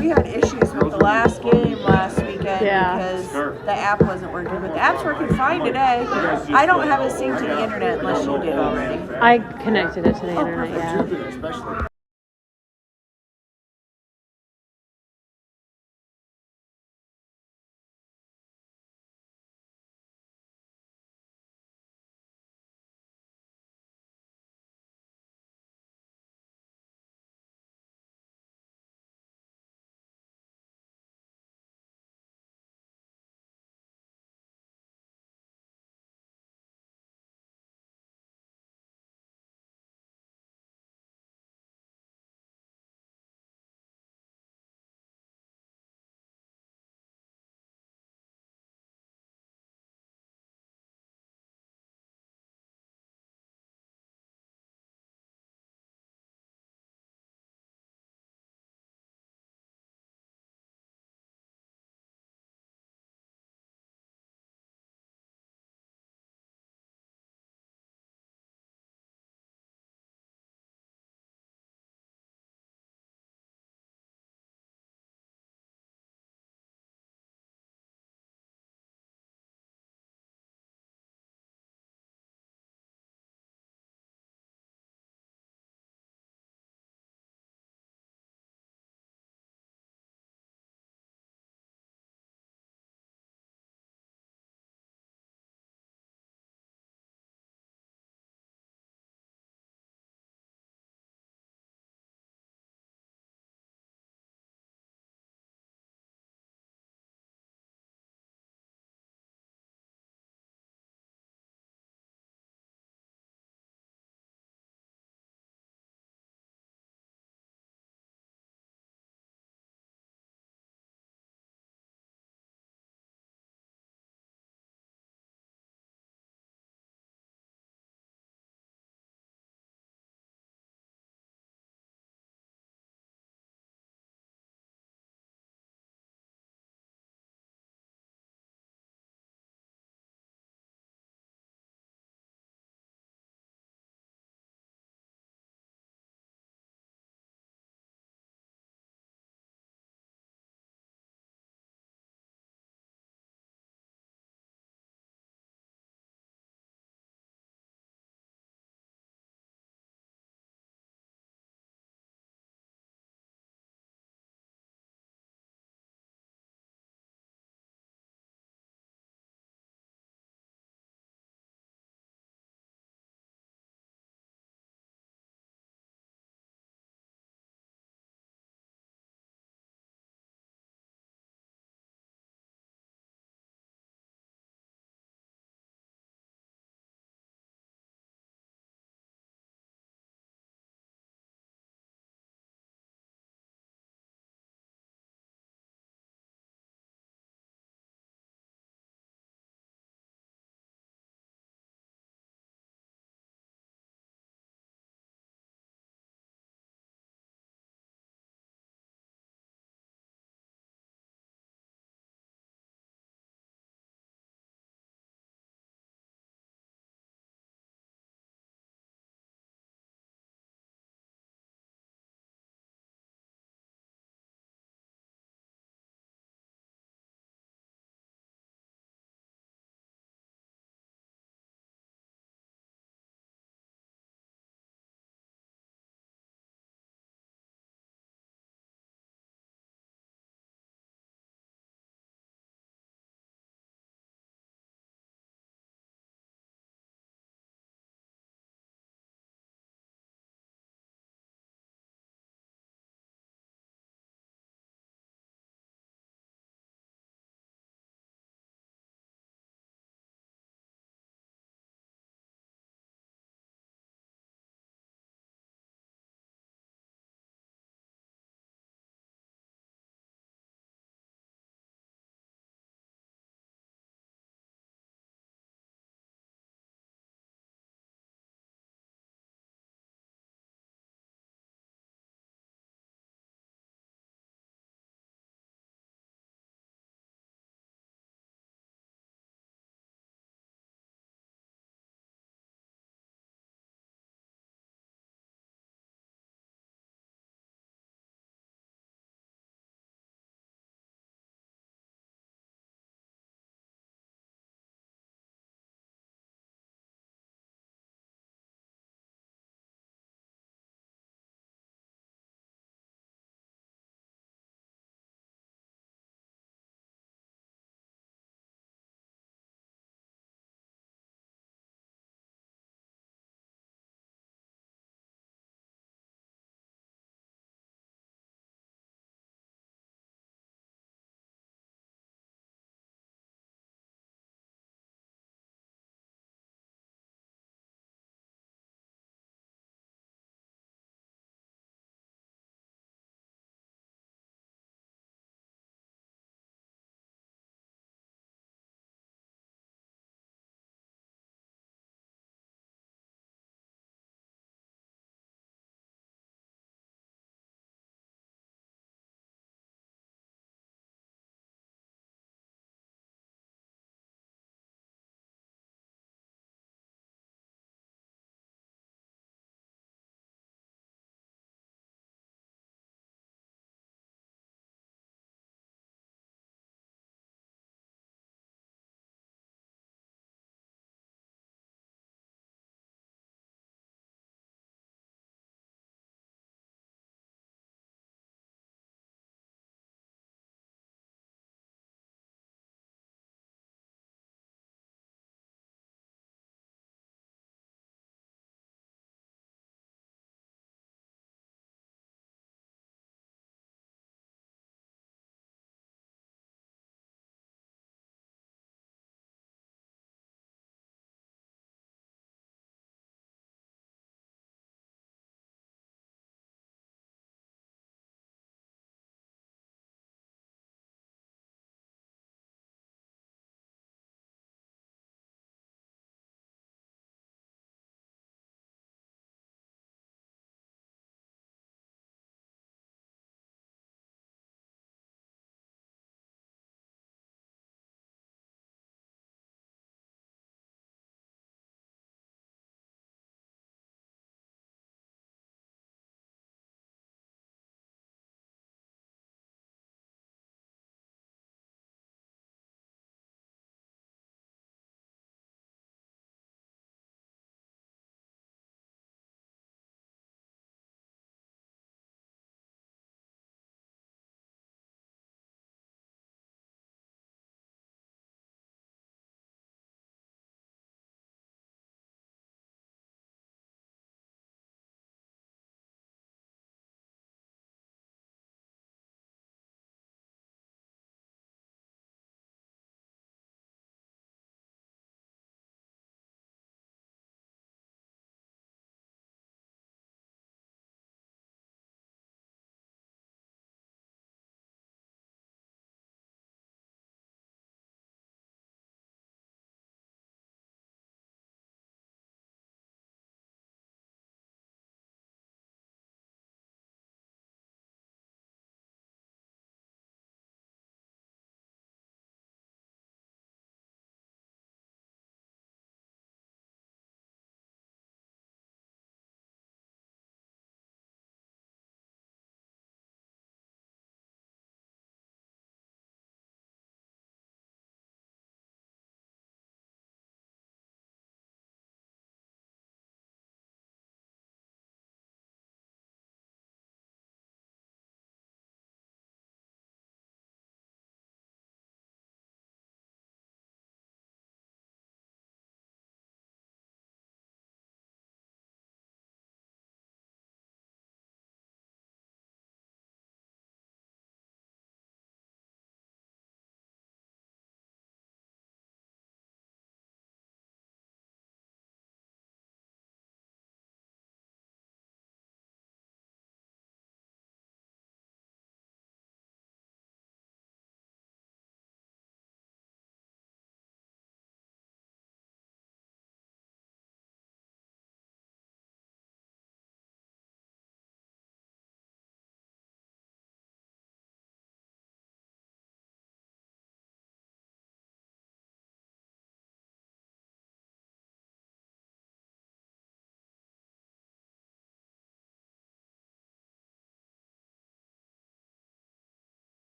we had issues with the last game last weekend Yeah. because the app wasn't working. But the app's working fine today. I don't have it synced to the internet unless you did already. I connected it to the Oh, internet, perfect. yeah. Especially.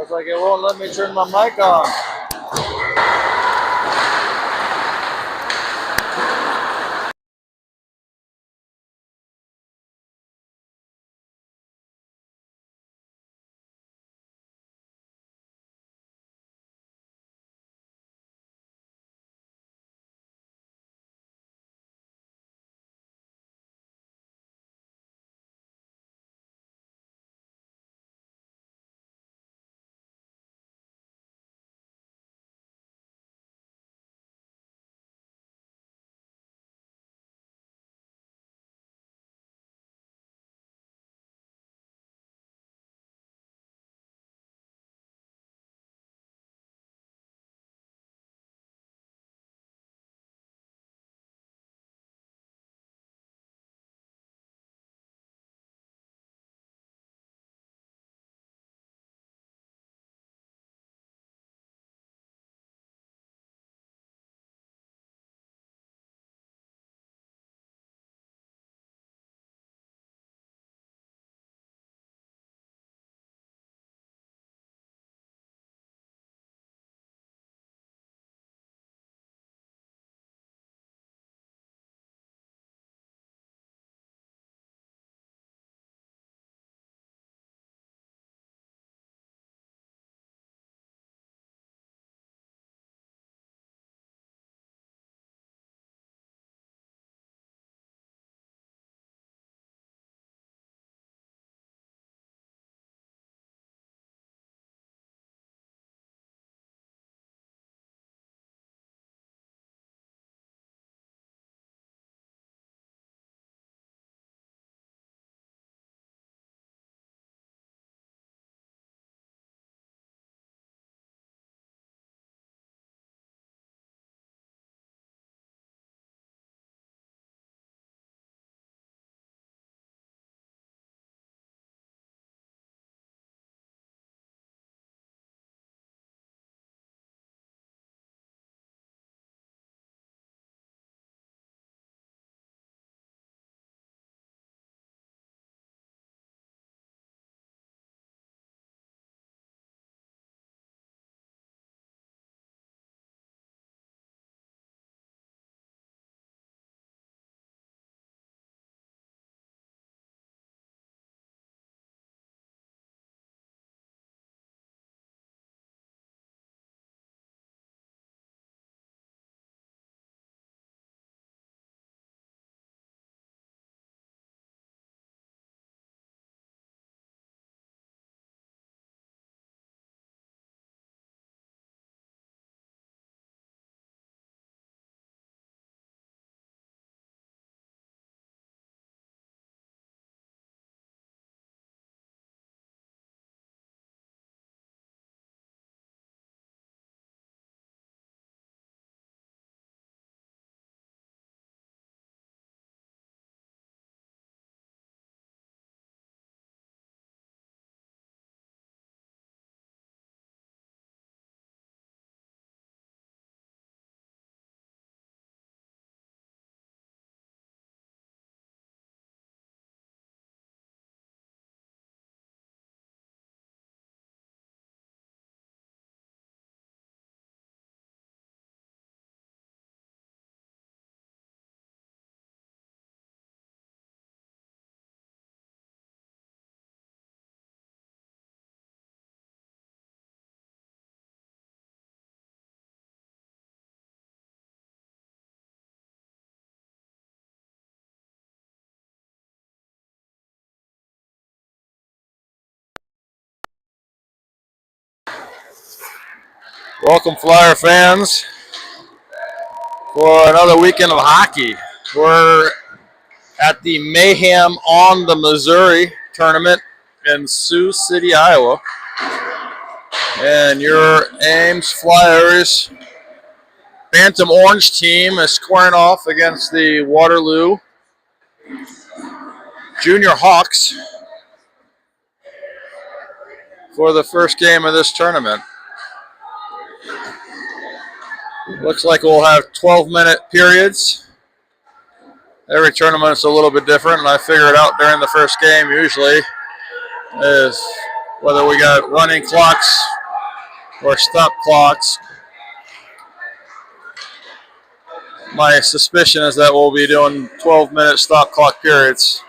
Looks like it won't let me turn my mic on. Welcome, Flyer fans, for another weekend of hockey. We're at the Mayhem on the Missouri tournament in Sioux City, Iowa. And your Ames Flyers Bantam Orange team is squaring off against the Waterloo Junior Hawks for the first game of this tournament. Looks like we'll have 12-minute periods. Every tournament's a little bit different, and I figured out during the first game usually is whether we got running clocks or stop clocks. My suspicion is that we'll be doing 12-minute stop clock periods.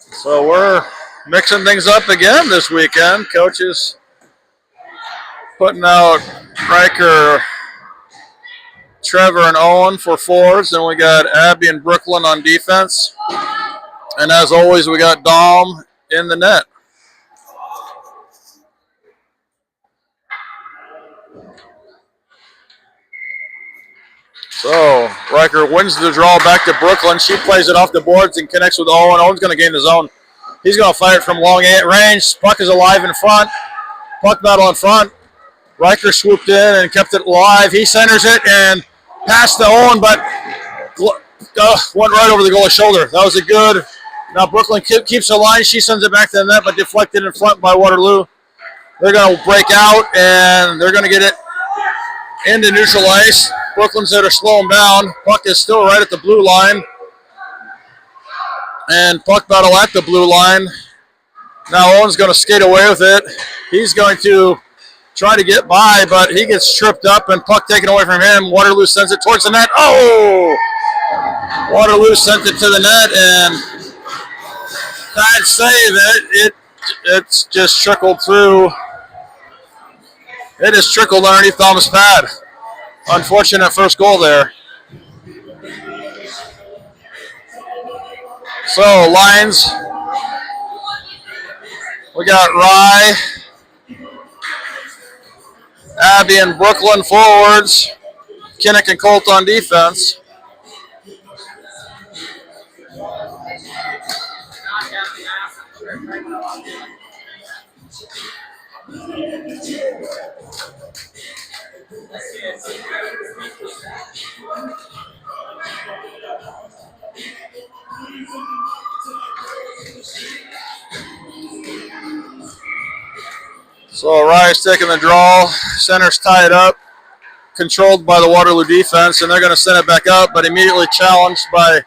So we're mixing things up again this weekend. Coaches putting out Riker, Trevor, and Owen for forwards, and we got Abby and Brooklyn on defense. And as always, we got Dom in the net. So Riker wins the draw back to Brooklyn. She plays it off the boards and connects with Owen. Owen's going to gain the zone. He's going to fire it from long range. Puck is alive in front. Puck battle in front. Riker swooped in and kept it alive. He centers it and passed to Owen, but went right over the goalie's shoulder. That was a good. Now Brooklyn keeps the line. She sends it back to the net, but deflected in front by Waterloo. They're going to break out, and they're going to get it into neutral ice. Brooklyn's there to slow them down. Puck is still right at the blue line. And puck battle at the blue line. Now Owen's going to skate away with it. He's going to try to get by, but he gets tripped up and puck taken away from him. Waterloo sends it towards the net. Oh! Waterloo sent it to the net, and bad save. It's just trickled through. It has trickled underneath Thomas' pad. Unfortunate first goal there. So, lines. We got Rye, Abby and Brooklyn forwards, Kinnick and Colt on defense. So Rye's taking the draw, center's tied up, controlled by the Waterloo defense, and they're going to send it back up, but immediately challenged by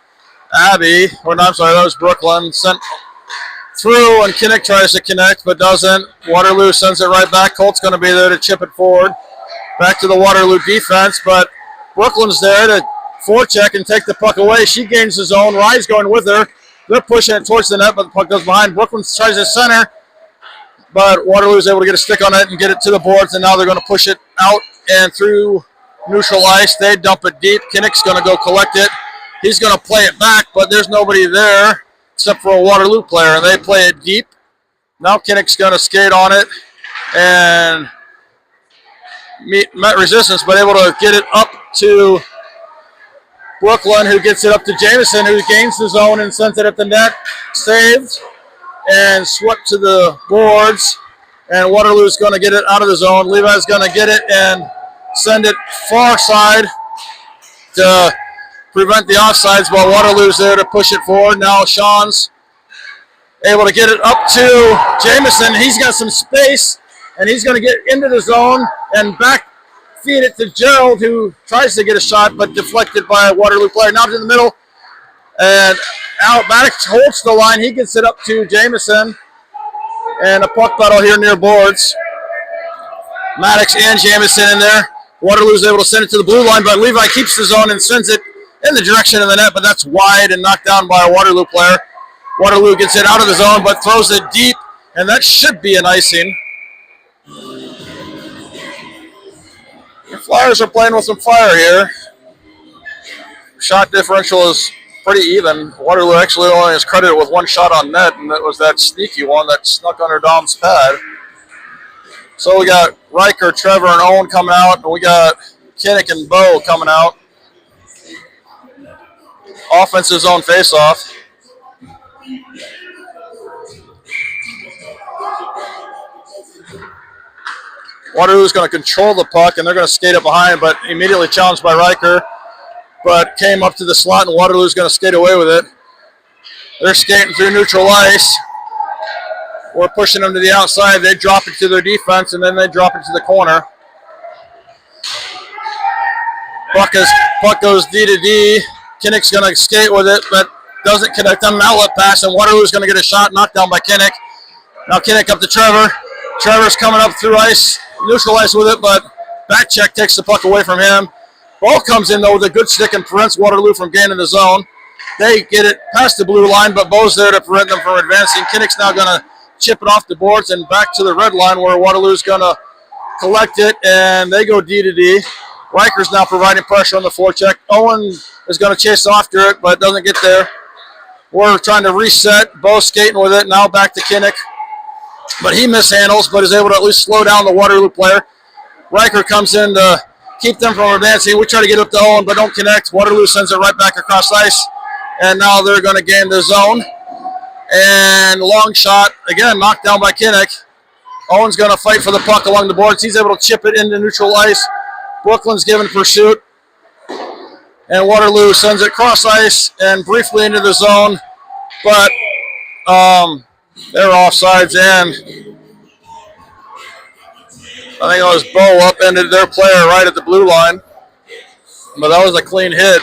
Abby, or no, I'm sorry, that was Brooklyn, sent through, and Kinnick tries to connect, but doesn't. Waterloo sends it right back. Colt's going to be there to chip it forward. Back to the Waterloo defense, but Brooklyn's there to forecheck and take the puck away. She gains the zone. Rye's going with her. They're pushing it towards the net, but the puck goes behind. Brooklyn tries to center, but Waterloo's able to get a stick on it and get it to the boards, and now they're going to push it out and through neutral ice. They dump it deep. Kinnick's going to go collect it. He's going to play it back, but there's nobody there except for a Waterloo player, and they play it deep. Now Kinnick's going to skate on it and met resistance, but able to get it up to Brooklyn, who gets it up to Jameson, who gains the zone and sends it at the net. Saved and swept to the boards, and Waterloo's going to get it out of the zone. Levi's going to get it and send it far side to prevent the offsides, while Waterloo's there to push it forward. Now Sean's able to get it up to Jameson. He's got some space, and he's going to get into the zone and back feed it to Gerald, who tries to get a shot, but deflected by a Waterloo player. Now to the middle, and out Maddox holds the line. He gets it up to Jameson, and a puck battle here near boards. Maddox and Jameson in there. Waterloo's able to send it to the blue line, but Levi keeps the zone and sends it in the direction of the net, but that's wide and knocked down by a Waterloo player. Waterloo gets it out of the zone, but throws it deep, and that should be an icing. The Flyers are playing with some fire here. Shot differential is pretty even. Waterloo actually only is credited with one shot on net, and that was that sneaky one that snuck under Dom's pad. So we got Riker, Trevor, and Owen coming out, and we got Kinnick and Bo coming out. Offensive zone face-off. Waterloo's going to control the puck, and they're going to skate it behind, but immediately challenged by Riker. But came up to the slot, and Waterloo's going to skate away with it. They're skating through neutral ice. We're pushing them to the outside. They drop it to their defense, and then they drop it to the corner. Puck goes D to D. Kinnick's going to skate with it, but doesn't connect on an outlet pass, and Waterloo's going to get a shot knocked down by Kinnick. Now Kinnick up to Trevor. Trevor's coming up through ice, neutral ice with it, but back check takes the puck away from him. Ball comes in, though, with a good stick and prevents Waterloo from gaining the zone. They get it past the blue line, but Bo's there to prevent them from advancing. Kinnick's now going to chip it off the boards and back to the red line where Waterloo's going to collect it, and they go D to D. Riker's now providing pressure on the forecheck. Owen is going to chase after it, but doesn't get there. We're trying to reset. Bo skating with it. Now back to Kinnick. But he mishandles, but is able to at least slow down the Waterloo player. Riker comes in to keep them from advancing. We try to get up to Owen, but don't connect. Waterloo sends it right back across ice. And now they're going to gain the zone. And long shot, again, knocked down by Kinnick. Owen's going to fight for the puck along the boards. He's able to chip it into neutral ice. Brooklyn's given pursuit. And Waterloo sends it cross ice and briefly into the zone. But they're offsides, and I think it was Bo upended their player right at the blue line. But that was a clean hit.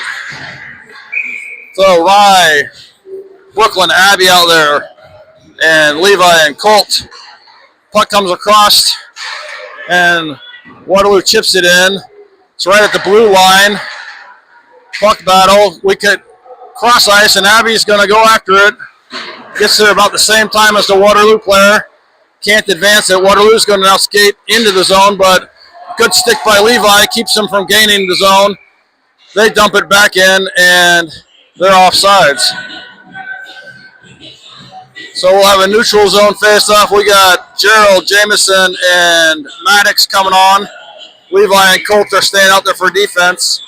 So Rye, Brooklyn, Abby out there, and Levi and Colt. Puck comes across, and Waterloo chips it in. It's right at the blue line. Puck battle. We could cross ice, and Abby's going to go after it. Gets there about the same time as the Waterloo player. Can't advance it. Waterloo's going to now skate into the zone, but good stick by Levi keeps him from gaining the zone. They dump it back in, and they're offsides. So we'll have a neutral zone face-off. We got Gerald, Jameson, and Maddox coming on. Levi and Colt are staying out there for defense.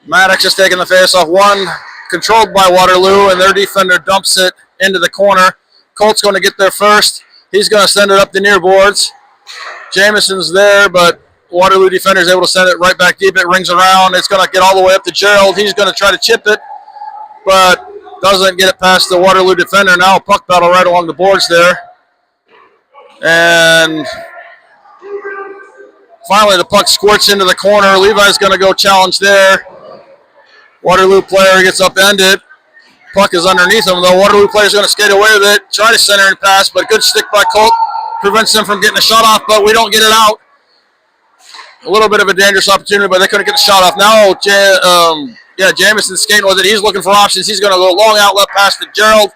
Maddox is taking the face-off. One controlled by Waterloo, and their defender dumps it into the corner. Colt's going to get there first. He's going to send it up the near boards. Jameson's there, but Waterloo defender is able to send it right back deep. It rings around. It's going to get all the way up to Gerald. He's going to try to chip it, but doesn't get it past the Waterloo defender. Now a puck battle right along the boards there. And finally the puck squirts into the corner. Levi's going to go challenge there. Waterloo player gets upended. Puck is underneath him, though. Waterloo player is going to skate away with it. Try to center and pass, but good stick by Colt. Prevents him from getting a shot off, but we don't get it out. A little bit of a dangerous opportunity, but they couldn't get the shot off. Now, Jameson's skating with it. He's looking for options. He's going to go long outlet pass to Gerald.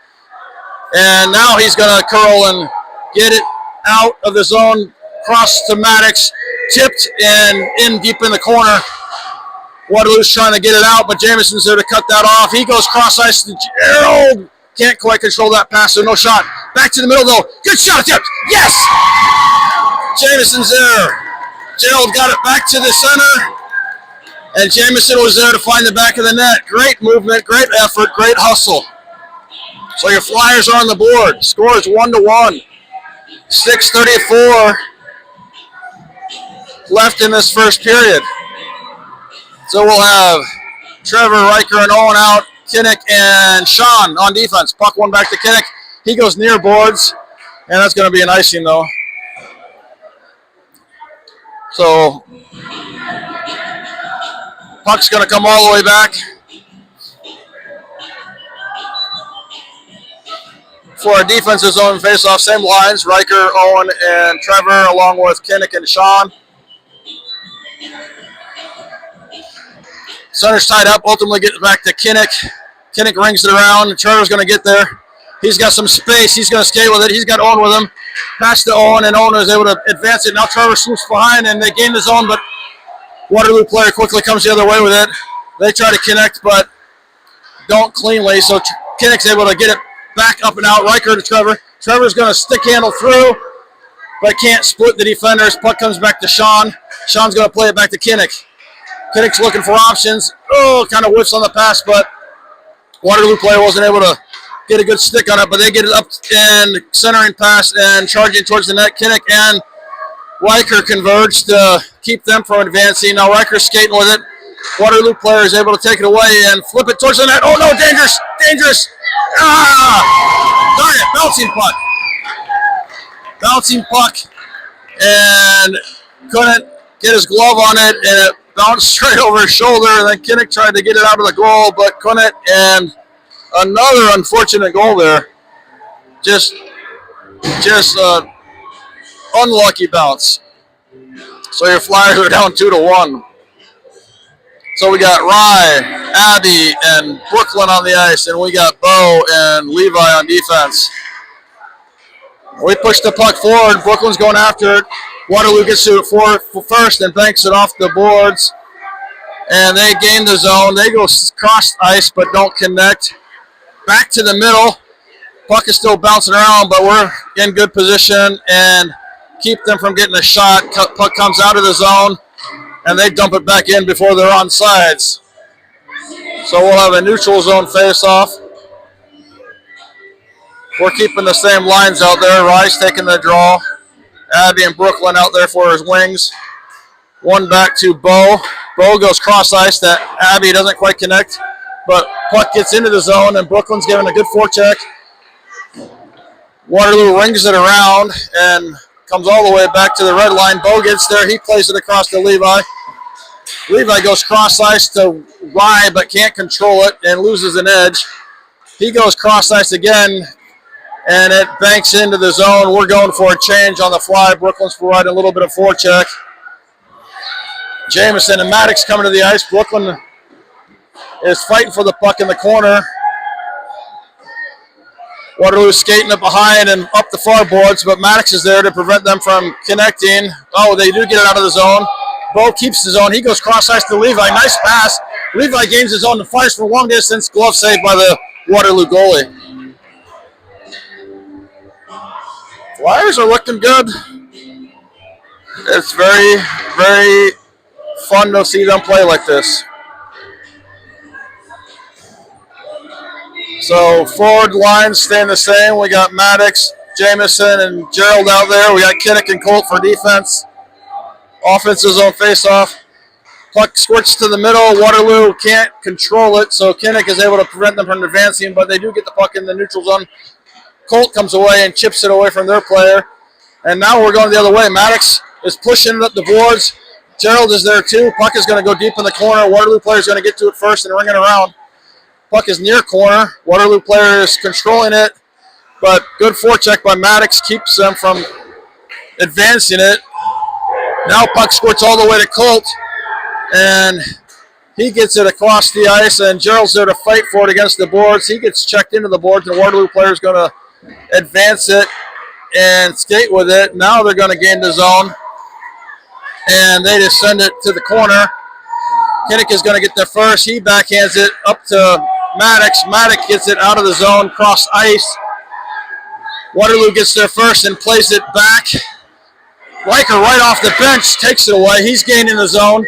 And now he's going to curl and get it out of the zone. Cross to Maddox. Tipped and in deep in the corner. Waterloo's trying to get it out, but Jameson's there to cut that off. He goes cross ice to Gerald. Can't quite control that pass, so no shot. Back to the middle, though. Good shot, tipped. Yes! Jameson's there. Gerald got it back to the center, and Jameson was there to find the back of the net. Great movement, great effort, great hustle. So your Flyers are on the board. Score is 1-1. 6:34 left in this first period. So we'll have Trevor, Riker, and Owen out. Kinnick and Sean on defense. Puck one back to Kinnick. He goes near boards, and that's going to be an icing, though. So puck's going to come all the way back for a defensive zone face-off. Same lines, Riker, Owen, and Trevor, along with Kinnick and Sean. Center's tied up, ultimately gets back to Kinnick. Kinnick rings it around, and Trevor's going to get there. He's got some space. He's going to skate with it. He's got Owen with him. Pass to Owen, and Owen is able to advance it. Now Trevor swoops behind, and they gain the zone, but Waterloo player quickly comes the other way with it. They try to connect, but don't cleanly, so Kinnick's able to get it back up and out. Riker to Trevor. Trevor's going to stick handle through, but can't split the defenders. Puck comes back to Sean. Sean's going to play it back to Kinnick. Kinnick's looking for options. Oh, kind of whiffs on the pass, but Waterloo player wasn't able to get a good stick on it, but they get it up and centering pass and charging towards the net. Kinnick and Riker converge to keep them from advancing. Now Riker's skating with it. Waterloo player is able to take it away and flip it towards the net. Oh no, dangerous, dangerous. Darn it, bouncing puck. And couldn't get his glove on it, and it bounced straight over his shoulder. And then Kinnick tried to get it out of the goal, but couldn't. And another unfortunate goal there. Just unlucky bounce. So your Flyers are down 2-1. So we got Rye, Abby, and Brooklyn on the ice, and we got Bo and Levi on defense. We push the puck forward. Brooklyn's going after it. Waterloo gets to it first and banks it off the boards. And they gain the zone. They go cross ice but don't connect. Back to the middle. Puck is still bouncing around, but we're in good position and keep them from getting a shot. Puck comes out of the zone, and they dump it back in before they're on sides. So we'll have a neutral zone face-off. We're keeping the same lines out there. Rice taking the draw. Abby and Brooklyn out there for his wings. One back to Bo. Bo goes cross ice. That Abby doesn't quite connect, but puck gets into the zone, and Brooklyn's giving a good forecheck. Waterloo rings it around and comes all the way back to the red line. Bo gets there. He plays it across to Levi. Levi goes cross ice to Rye, but can't control it and loses an edge. He goes cross ice again, and it banks into the zone. We're going for a change on the fly. Brooklyn's providing a little bit of forecheck. Jameson and Maddox coming to the ice. Brooklyn is fighting for the puck in the corner. Waterloo skating it behind and up the far boards, but Maddox is there to prevent them from connecting. Oh, they do get it out of the zone. Bo keeps the zone. He goes cross ice to Levi. Nice pass. Levi gains his zone and fires for long distance. Glove saved by the Waterloo goalie. Flyers are looking good. It's very, very fun to see them play like this. So forward lines staying the same. We got Maddox, Jameson, and Gerald out there. We got Kinnick and Colt for defense. Offensive zone face-off. Puck squirts to the middle. Waterloo can't control it, so Kinnick is able to prevent them from advancing, but they do get the puck in the neutral zone. Colt comes away and chips it away from their player. And now we're going the other way. Maddox is pushing it up the boards. Gerald is there too. Puck is going to go deep in the corner. Waterloo player is going to get to it first and ring it around. Puck is near corner. Waterloo player is controlling it, but good forecheck by Maddox keeps them from advancing it. Now puck squirts all the way to Colt, and he gets it across the ice, and Gerald's there to fight for it against the boards. He gets checked into the boards, and the Waterloo player is going to advance it and skate with it. Now they're going to gain the zone, and they just send it to the corner. Kinnick is going to get there first. He backhands it up to Maddox. Maddox gets it out of the zone, cross ice. Waterloo gets there first and plays it back. Riker right off the bench takes it away. He's gaining the zone.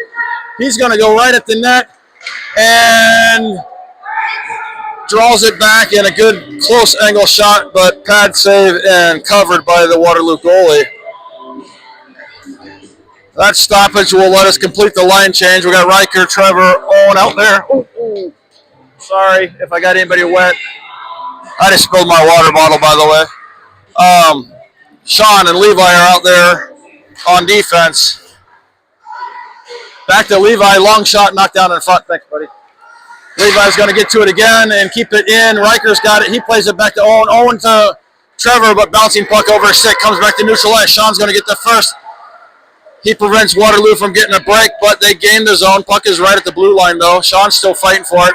He's going to go right at the net and draws it back in a good close angle shot, but pad save and covered by the Waterloo goalie. That stoppage will let us complete the line change. We got Riker, Trevor, Owen out there. Ooh. Sorry if I got anybody wet. I just spilled my water bottle, by the way. Sean and Levi are out there on defense. Back to Levi, long shot, knocked down in front. Thanks, buddy. Levi's going to get to it again and keep it in. Riker's got it. He plays it back to Owen. Owen to Trevor, but bouncing puck over his stick. Comes back to neutral ice. Sean's going to get there first. He prevents Waterloo from getting a break, but they gain the zone. Puck is right at the blue line, though. Sean's still fighting for it.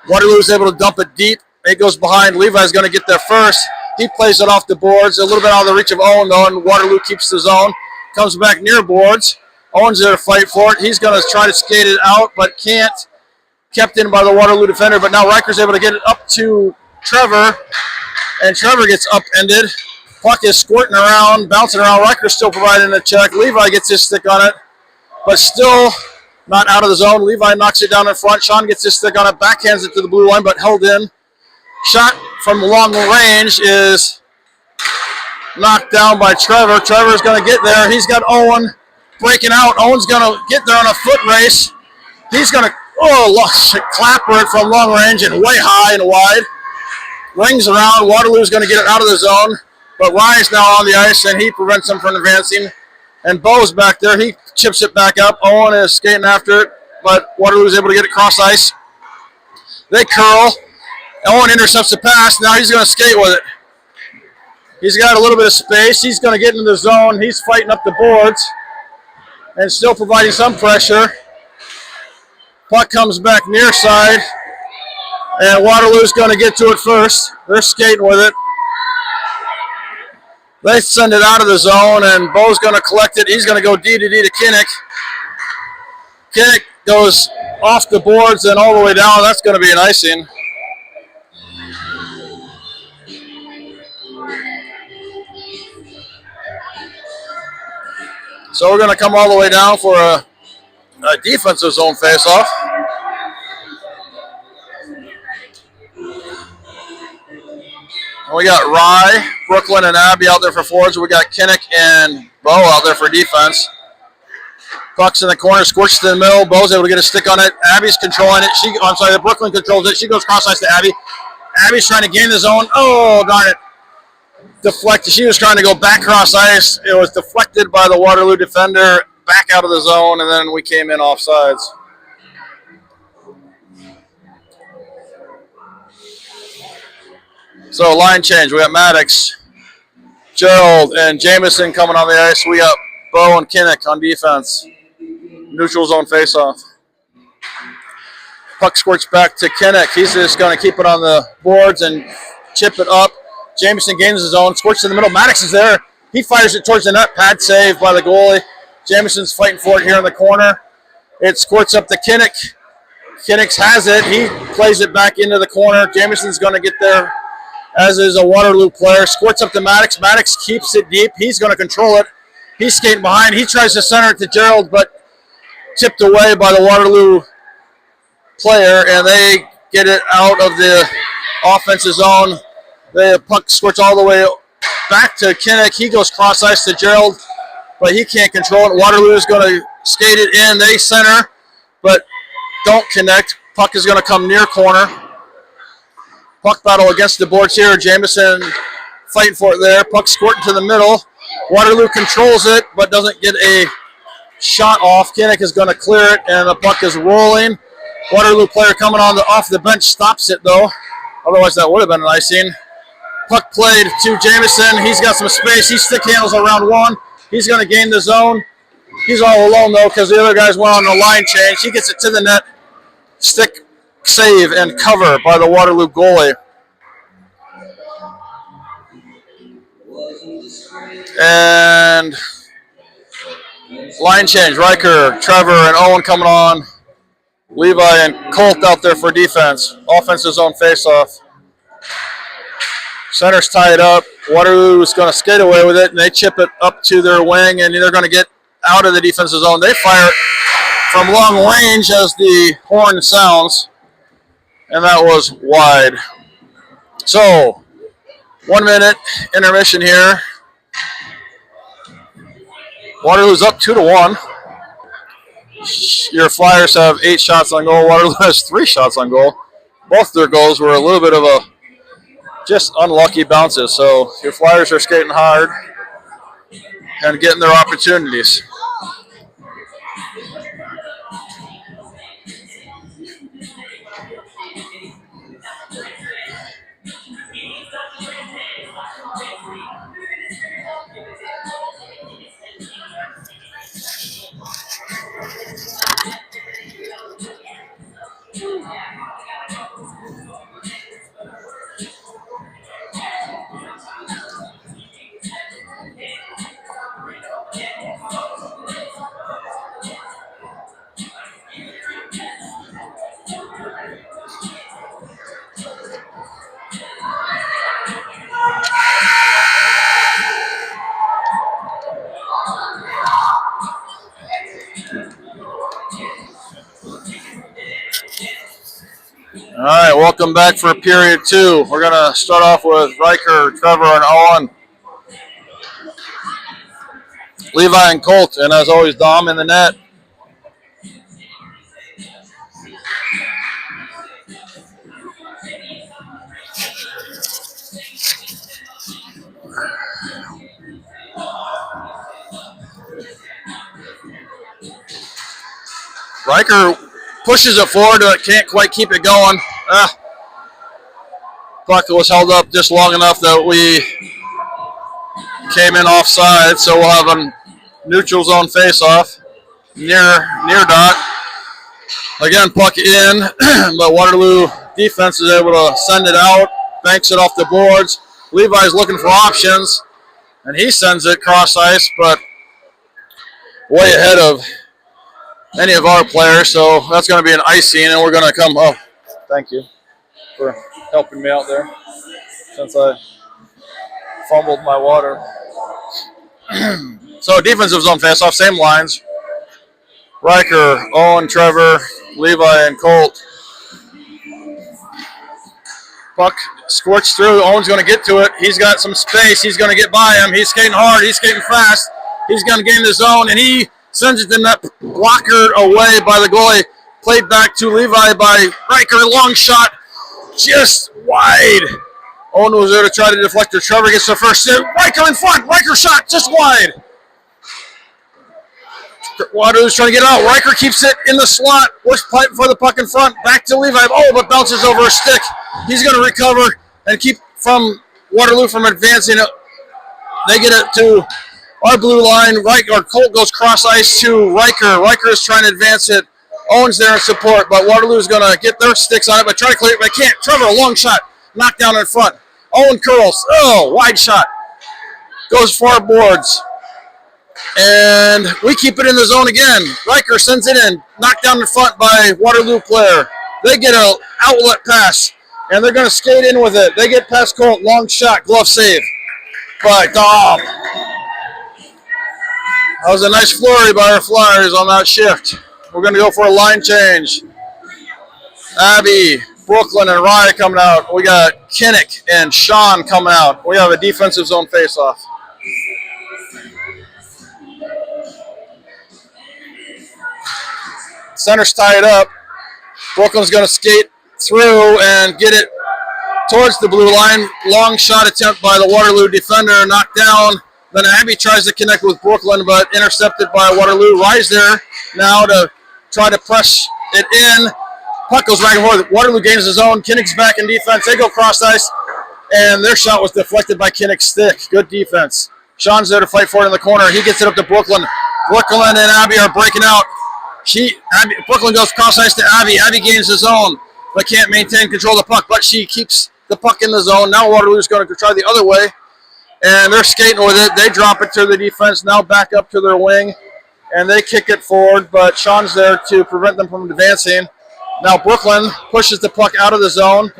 Waterloo's able to dump it deep. It goes behind. Levi's going to get there first. He plays it off the boards. A little bit out of the reach of Owen, though, and Waterloo keeps the zone. Comes back near boards. Owen's there to fight for it. He's going to try to skate it out, but can't. Kept in by the Waterloo defender, but now Riker's able to get it up to Trevor, and Trevor gets upended. Puck is squirting around, bouncing around. Riker's still providing a check. Levi gets his stick on it, but still not out of the zone. Levi knocks it down in front. Sean gets his stick on it, backhands it to the blue line, but held in. Shot from long range is knocked down by Trevor. Trevor's going to get there. He's got Owen breaking out. Owen's going to get there on a foot race. He's going to clapper it from long range and way high and wide. Rings around. Waterloo's going to get it out of the zone. But Ryan's now on the ice, and he prevents him from advancing. And Bo's back there. He chips it back up. Owen is skating after it, but Waterloo's able to get it cross ice. They curl. Owen intercepts the pass. Now he's going to skate with it. He's got a little bit of space. He's going to get into the zone. He's fighting up the boards and still providing some pressure. Puck comes back near side, and Waterloo's going to get to it first. They're skating with it. They send it out of the zone, and Bo's going to collect it. He's going to go D to Kinnick. Kinnick goes off the boards and all the way down. That's going to be an icing. So we're going to come all the way down for a defensive zone face-off. And we got Rye, Brooklyn, and Abby out there for forwards. We got Kinnick and Bo out there for defense. Puck's in the corner, squirts to the middle. Bo's able to get a stick on it. Abby's controlling it. Brooklyn controls it. She goes cross ice to Abby. Abby's trying to gain the zone. Oh, darn it. Deflected. She was trying to go back cross ice. It was deflected by the Waterloo defender, back out of the zone, and then we came in offsides. So line change. We got Maddox, Gerald, and Jameson coming on the ice. We got Bo and Kinnick on defense. Neutral zone faceoff. Puck squirts back to Kinnick. He's just going to keep it on the boards and chip it up. Jameson gains his own, squirts in the middle. Maddox is there. He fires it towards the net. Pad save by the goalie. Jameson's fighting for it here in the corner. It squirts up to Kinnick. Kinnick has it. He plays it back into the corner. Jameson's going to get there, as is a Waterloo player. Squirts up to Maddox. Maddox keeps it deep. He's going to control it. He's skating behind. He tries to center it to Gerald, but tipped away by the Waterloo player, and they get it out of the offensive zone. The puck squirts all the way back to Kinnick. He goes cross ice to Gerald, but he can't control it. Waterloo is going to skate it in. They center, but don't connect. Puck is going to come near corner. Puck battle against the boards here. Jameson fighting for it there. Puck squirting to the middle. Waterloo controls it, but doesn't get a shot off. Kinnick is going to clear it, and the puck is rolling. Waterloo player coming off the bench stops it, though. Otherwise, that would have been an icing. Puck played to Jameson. He's got some space. He stick handles around one. He's going to gain the zone. He's all alone, though, because the other guys went on the line change. He gets it to the net. Stick save and cover by the Waterloo goalie. And line change. Riker, Trevor, and Owen coming on. Levi and Colt out there for defense. Offensive zone faceoff. Center's tied up. Waterloo is going to skate away with it, and they chip it up to their wing, and they're going to get out of the defensive zone. They fire it from long range as the horn sounds, and that was wide. So, 1 minute intermission here. Waterloo's up 2-1. Your Flyers have 8 shots on goal. Waterloo has 3 shots on goal. Both their goals were a little bit of a just unlucky bounces. So your Flyers are skating hard and getting their opportunities. All right, welcome back for period 2. We're going to start off with Riker, Trevor, and Owen. Levi and Colt, and as always, Dom in the net. Riker pushes it forward, but can't quite keep it going. Puck was held up just long enough that we came in offside, so we'll have a neutral zone face-off near dot. Again, puck in, but Waterloo defense is able to send it out, banks it off the boards. Levi's looking for options, and he sends it cross ice, but way ahead of any of our players, so that's going to be an icing, and we're going to come. Oh, thank you for helping me out there since I fumbled my water. So defensive zone face-off, same lines. Riker, Owen, Trevor, Levi, and Colt. Puck squirts through. Owen's going to get to it. He's got some space. He's going to get by him. He's skating hard. He's skating fast. He's going to gain the zone, and he sends it to net, blocker away by the goalie. Played back to Levi by Riker. Long shot, just wide. Owen was there to try to deflect her. Trevor gets the first hit. Riker in front. Riker shot just wide. Waterloo's trying to get it out. Riker keeps it in the slot. Works pipe for the puck in front. Back to Levi. Oh, but bounces over a stick. He's going to recover and keep from Waterloo from advancing it. They get it to our blue line. Colt goes cross ice to Riker. Riker is trying to advance it. Owen's there in support, but Waterloo's going to get their sticks on it, but try to clear it, but can't. Trevor, a long shot. Knocked down in front. Owen curls. Oh, wide shot. Goes far boards. And we keep it in the zone again. Riker sends it in. Knocked down in front by Waterloo player. They get an outlet pass, and they're going to skate in with it. They get past Colt. Long shot. Glove save by Dom. That was a nice flurry by our Flyers on that shift. We're going to go for a line change. Abby, Brooklyn, and Rye coming out. We got Kinnick and Sean coming out. We have a defensive zone faceoff. Center's tied up. Brooklyn's going to skate through and get it towards the blue line. Long shot attempt by the Waterloo defender, knocked down. Then Abby tries to connect with Brooklyn, but intercepted by Waterloo. Rye's there now to try to press it in. Puck goes back and forth. Waterloo gains his own. Kinnick's back in defense. They go cross ice, and their shot was deflected by Kinnick's stick. Good defense. Sean's there to fight for it in the corner. He gets it up to Brooklyn. Brooklyn and Abby are breaking out. Brooklyn goes cross ice to Abby. Abby gains his own, but can't maintain control of the puck. But she keeps the puck in the zone. Now Waterloo's going to try the other way, and they're skating with it. They drop it to the defense. Now back up to their wing, and they kick it forward. But Sean's there to prevent them from advancing. Now Brooklyn pushes the puck out of the zone,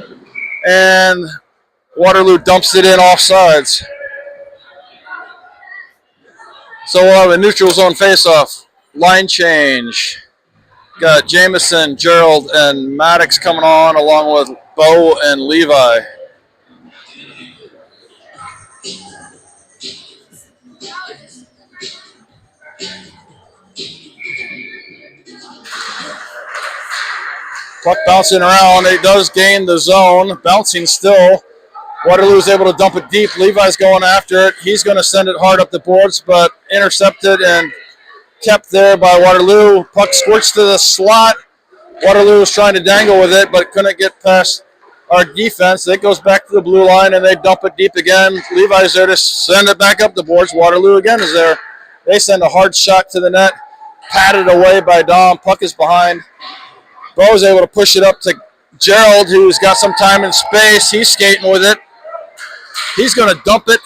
and Waterloo dumps it in offsides. So we'll have a neutral zone faceoff. Line change. Got Jameson, Gerald, and Maddox coming on, along with Bo and Levi. Puck bouncing around. It does gain the zone. Bouncing still. Waterloo is able to dump it deep. Levi's going after it. He's going to send it hard up the boards, but intercepted and kept there by Waterloo. Puck squirts to the slot. Waterloo was trying to dangle with it, but couldn't get past our defense. It goes back to the blue line, and they dump it deep again. Levi's there to send it back up the boards. Waterloo again is there. They send a hard shot to the net. Patted away by Dom. Puck is behind. Bo's able to push it up to Gerald, who's got some time and space. He's skating with it. He's going to dump it.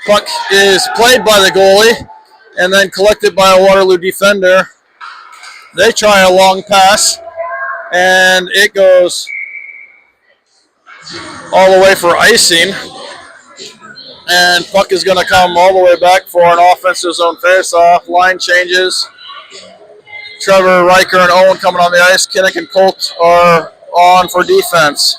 Puck is played by the goalie and then collected by a Waterloo defender. They try a long pass, and it goes all the way for icing. And puck is going to come all the way back for an offensive zone face-off. Line changes. Trevor, Riker, and Owen coming on the ice. Kinnick and Colt are on for defense.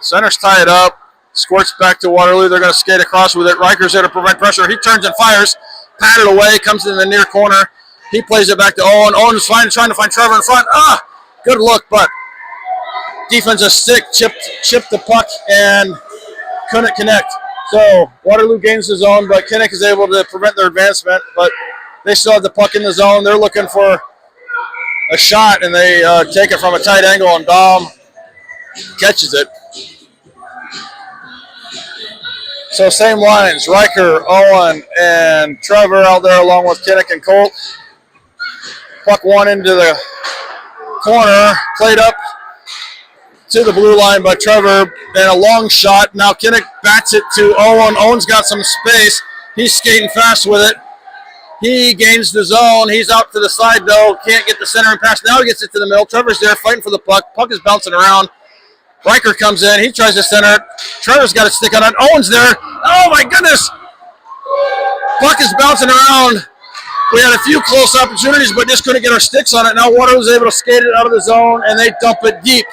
Center's tied up. Squirts back to Waterloo. They're going to skate across with it. Riker's there to prevent pressure. He turns and fires. Patted away. Comes in the near corner. He plays it back to Owen. Owen's trying to find Trevor in front. Good look, but defensive stick chipped the puck and couldn't connect. So Waterloo gains the zone, but Kinnick is able to prevent their advancement. But they still have the puck in the zone. They're looking for a shot, and they take it from a tight angle, and Dom catches it. So same lines, Riker, Owen, and Trevor out there along with Kinnick and Colt. Puck one into the corner, played up to the blue line by Trevor, and a long shot. Now Kinnick bats it to Owen. Owen's got some space. He's skating fast with it. He gains the zone. He's out to the side, though. Can't get the centering pass. Now he gets it to the middle. Trevor's there fighting for the puck. Puck is bouncing around. Riker comes in. He tries to center it. Trevor's got a stick on it. Owen's there. Oh, my goodness. Puck is bouncing around. We had a few close opportunities, but just couldn't get our sticks on it. Now Waterloo's able to skate it out of the zone, and they dump it deep.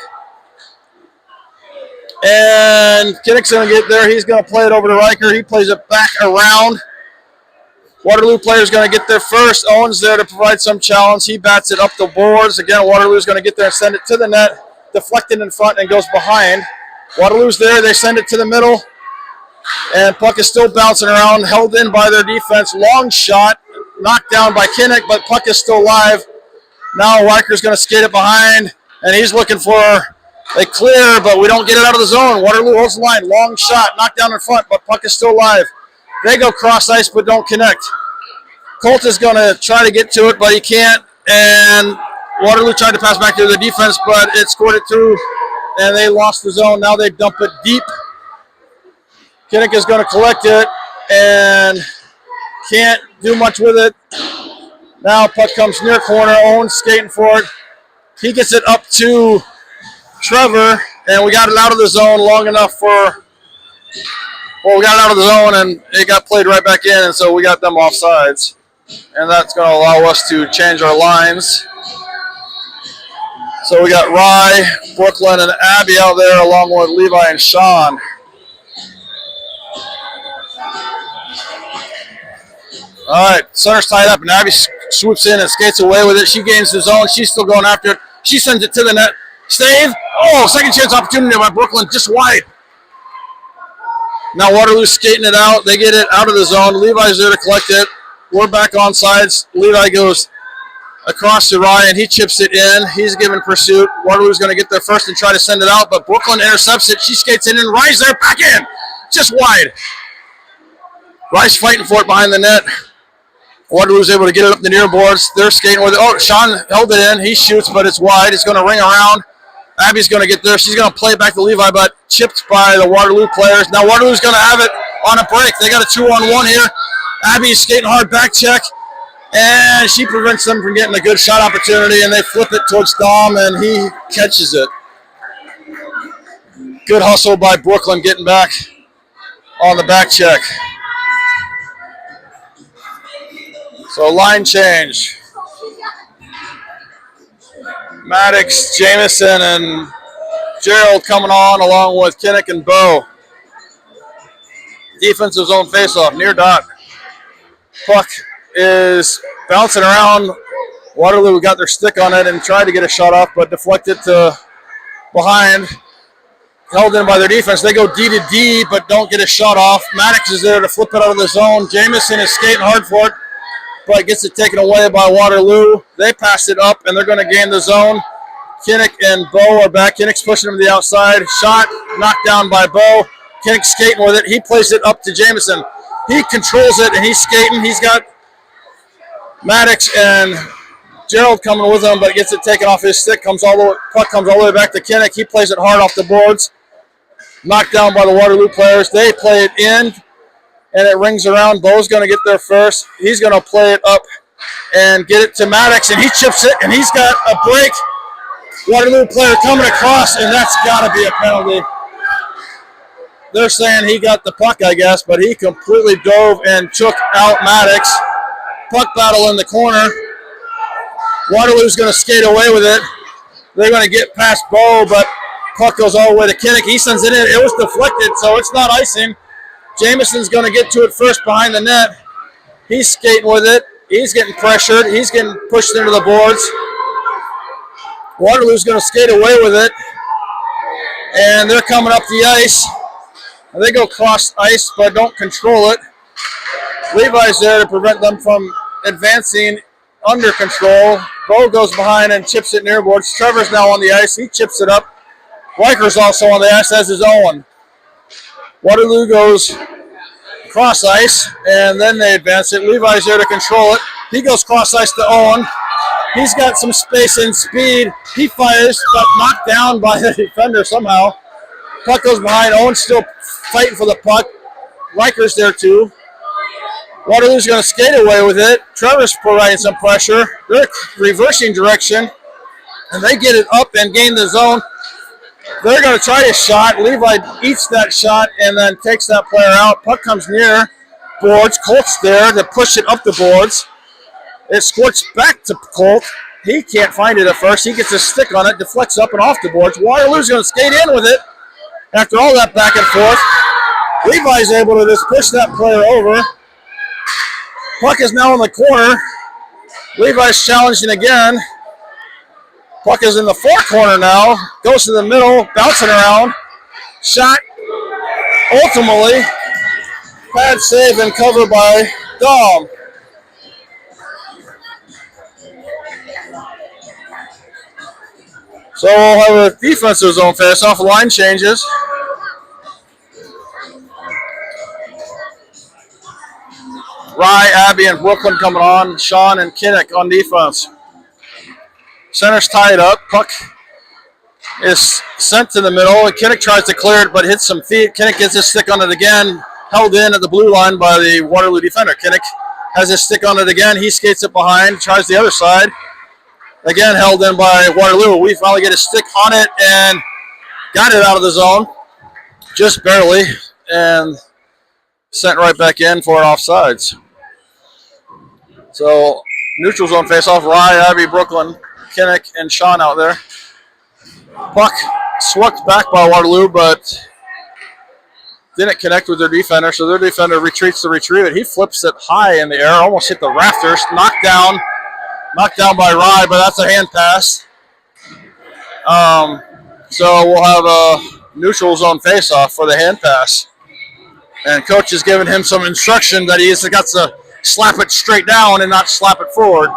And Kinnick's going to get there. He's going to play it over to Riker. He plays it back around. Waterloo player's going to get there first. Owen's there to provide some challenge. He bats it up the boards. Again, Waterloo's going to get there and send it to the net. Deflected in front and goes behind. Waterloo's there. They send it to the middle. And puck is still bouncing around, held in by their defense. Long shot, knocked down by Kinnick, but puck is still live. Now Riker's going to skate it behind, and he's looking for a clear, but we don't get it out of the zone. Waterloo holds the line. Long shot, knocked down in front, but puck is still live. They go cross ice, but don't connect. Colt is going to try to get to it, but he can't. And Waterloo tried to pass back to the defense, but it scored it through, and they lost the zone. Now they dump it deep. Kinnick is going to collect it and can't do much with it. Now puck comes near corner. Owen's skating for it. He gets it up to Trevor, and we got it out of the zone long enough for, well, we got it out of the zone, and it got played right back in, and so we got them offsides. And that's going to allow us to change our lines. So we got Rye, Brooklyn, and Abby out there along with Levi and Sean. All right, center's tied up, and Abby swoops in and skates away with it. She gains the zone. She's still going after it. She sends it to the net. Save. Oh, second chance opportunity by Brooklyn, just wide. Now Waterloo's skating it out. They get it out of the zone. Levi's there to collect it. We're back on sides. Levi goes across to Ryan. He chips it in. He's giving pursuit. Waterloo's going to get there first and try to send it out, but Brooklyn intercepts it. She skates in and Rye's there, back in. Just wide. Rye's fighting for it behind the net. Waterloo's able to get it up the near boards. They're skating with it. Oh, Sean held it in. He shoots, but it's wide. It's going to ring around. Abby's going to get there. She's going to play it back to Levi, but chipped by the Waterloo players. Now Waterloo's going to have it on a break. They got a 2-on-1 here. Abby's skating hard, back check, and she prevents them from getting a good shot opportunity, and they flip it towards Dom, and he catches it. Good hustle by Brooklyn getting back on the back check. So line change. Maddox, Jameson, and Gerald coming on along with Kinnick and Bo. Defensive zone faceoff, near dot. Puck is bouncing around. Waterloo got their stick on it and tried to get a shot off, but deflected to behind. Held in by their defense. They go D to D, but don't get a shot off. Maddox is there to flip it out of the zone. Jameson is skating hard for it, but gets it taken away by Waterloo. They pass it up, and they're going to gain the zone. Kinnick and Bo are back. Kinnick's pushing him to the outside. Shot knocked down by Bo. Kinnick's skating with it. He plays it up to Jameson. He controls it, and he's skating. He's got Maddox and Gerald coming with him, but gets it taken off his stick. Puck comes all the way back to Kinnick. He plays it hard off the boards. Knocked down by the Waterloo players. They play it in, and it rings around. Bo's going to get there first. He's going to play it up and get it to Maddox, and he chips it, and he's got a break. Waterloo player coming across, and that's got to be a penalty. they're saying he got the puck, I guess, but he completely dove and took out Maddox. Puck battle in the corner. Waterloo's going to skate away with it. They're going to get past Bo, but puck goes all the way to Kinnick. He sends it in. It was deflected, so it's not icing. Jameson's going to get to it first behind the net. He's skating with it. He's getting pressured. He's getting pushed into the boards. Waterloo's going to skate away with it. And they're coming up the ice. They go cross ice, but don't control it. Levi's there to prevent them from advancing under control. Bo goes behind and chips it near boards. Trevor's now on the ice. He chips it up. Riker's also on the ice, as is Owen. Waterloo goes cross ice, and then they advance it. Levi's there to control it. He goes cross ice to Owen. He's got some space and speed. He fires, but knocked down by the defender somehow. Puck goes behind. Owen's still fighting for the puck. Riker's there too. Waterloo's going to skate away with it. Trevor's providing some pressure. They're reversing direction, and they get it up and gain the zone. They're going to try a shot. Levi eats that shot and then takes that player out. Puck comes near boards. Colt's there to push it up the boards. It squirts back to Colt. He can't find it at first. He gets a stick on it, deflects up and off the boards. Waterloo's going to skate in with it. After all that back and forth, Levi's able to just push that player over. Puck is now in the corner. Levi's challenging again. Puck is in the far corner now. Goes to the middle, bouncing around. Shot. Ultimately, pad save and cover by Dom. So we'll have a defensive zone face-off. Line changes. Rye, Abby, and Brooklyn coming on. Sean and Kinnick on defense. Center's tied up. Puck is sent to the middle. And Kinnick tries to clear it, but hits some feet. Kinnick gets his stick on it again. Held in at the blue line by the Waterloo defender. Kinnick has his stick on it again. He skates it behind. Tries the other side. Again, held in by Waterloo. We finally get a stick on it and got it out of the zone. Just barely. And sent right back in for offsides. So, neutral zone face-off. Rye, Abby, Brooklyn, Kinnick, and Sean out there. Puck swept back by Waterloo, but didn't connect with their defender, so their defender retreats to retrieve it. He flips it high in the air, almost hit the rafters, knocked down by Rye, but that's a hand pass. So we'll have a neutral zone face-off for the hand pass. And coach is giving him some instruction that he's got to slap it straight down and not slap it forward.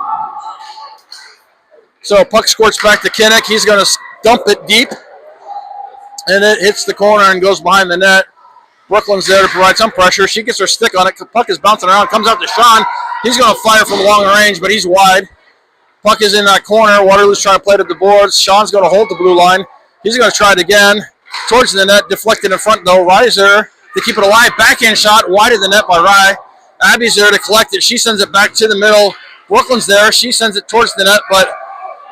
So puck squirts back to Kinnick. He's going to dump it deep. And it hits the corner and goes behind the net. Brooklyn's there to provide some pressure. She gets her stick on it. Puck is bouncing around. Comes out to Sean. He's going to fire from long range, but he's wide. Puck is in that corner. Waterloo's trying to play it at the boards. Sean's going to hold the blue line. He's going to try it again. Towards the net. Deflected in front, though. Rye's there to keep it alive. Backhand shot. Wide of the net by Rye. Abby's there to collect it. She sends it back to the middle. Brooklyn's there. She sends it towards the net, but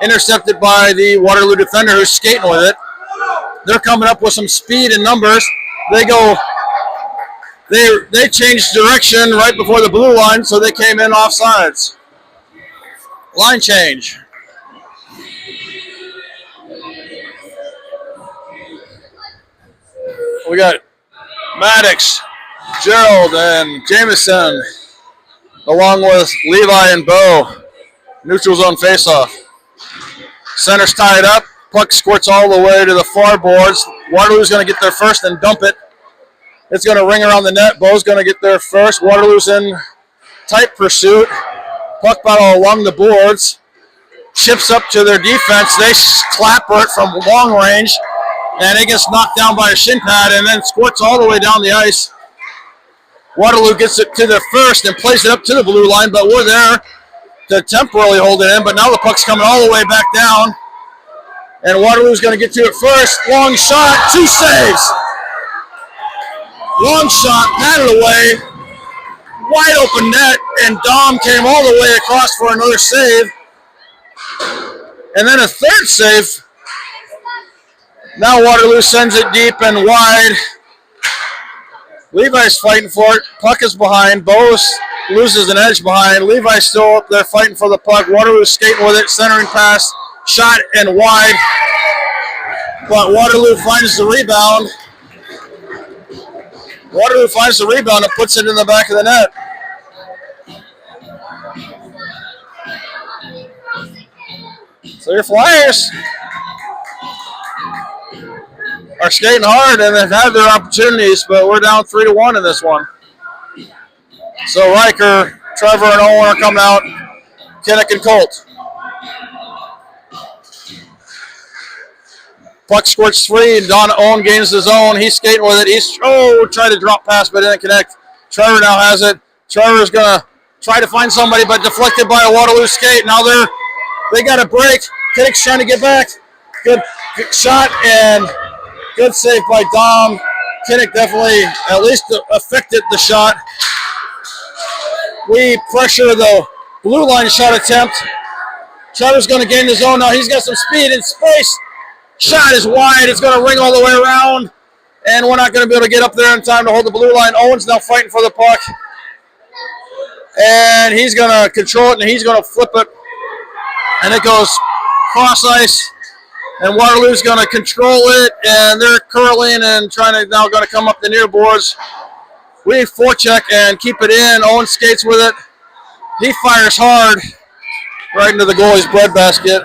intercepted by the Waterloo defender who's skating with it. They're coming up with some speed and numbers. They changed direction right before the blue line, so they came in offsides. Line change. We got Maddox, Gerald, and Jameson, along with Levi and Bo. Neutral zone faceoff. Center's tied up. Puck squirts all the way to the far boards. Waterloo's going to get there first and dump it. It's going to ring around the net. Bo's going to get there first. Waterloo's in tight pursuit. Puck battle along the boards. Chips up to their defense. They clapper it from long range. And it gets knocked down by a shin pad and then squirts all the way down the ice. Waterloo gets it to their first and plays it up to the blue line, but we're there to temporarily hold it in. But now the puck's coming all the way back down. And Waterloo's going to get to it first. Long shot, 2 saves. Long shot, patted away. Wide open net, and Dom came all the way across for another save. And then a third save. Now Waterloo sends it deep and wide. Levi's fighting for it. Puck is behind. Bose loses an edge behind. Levi's still up there fighting for the puck. Waterloo's skating with it. Centering pass. Shot and wide. But Waterloo finds the rebound. Waterloo finds the rebound and puts it in the back of the net. So your Flyers are skating hard and they've had their opportunities, but we're down 3-1 in this one. So Riker, Trevor, and Owen are coming out. Kinnick and Colt. Puck squirts free, and Don Owen gains his own. He's skating with it. He's tried to drop pass, but didn't connect. Trevor now has it. Trevor's gonna try to find somebody, but deflected by a Waterloo skate. Now they got a break. Kinnick's trying to get back. Good shot and good save by Dom. Kinnick definitely at least affected the shot. We pressure the blue line shot attempt. Trevor's going to gain his own now. He's got some speed and space. Shot is wide. It's going to ring all the way around. And we're not going to be able to get up there in time to hold the blue line. Owen's now fighting for the puck. And he's going to control it and he's going to flip it. And it goes cross ice. And Waterloo's going to control it. And they're curling and now going to come up the near boards. We forecheck and keep it in. Owen skates with it. He fires hard right into the goalie's breadbasket.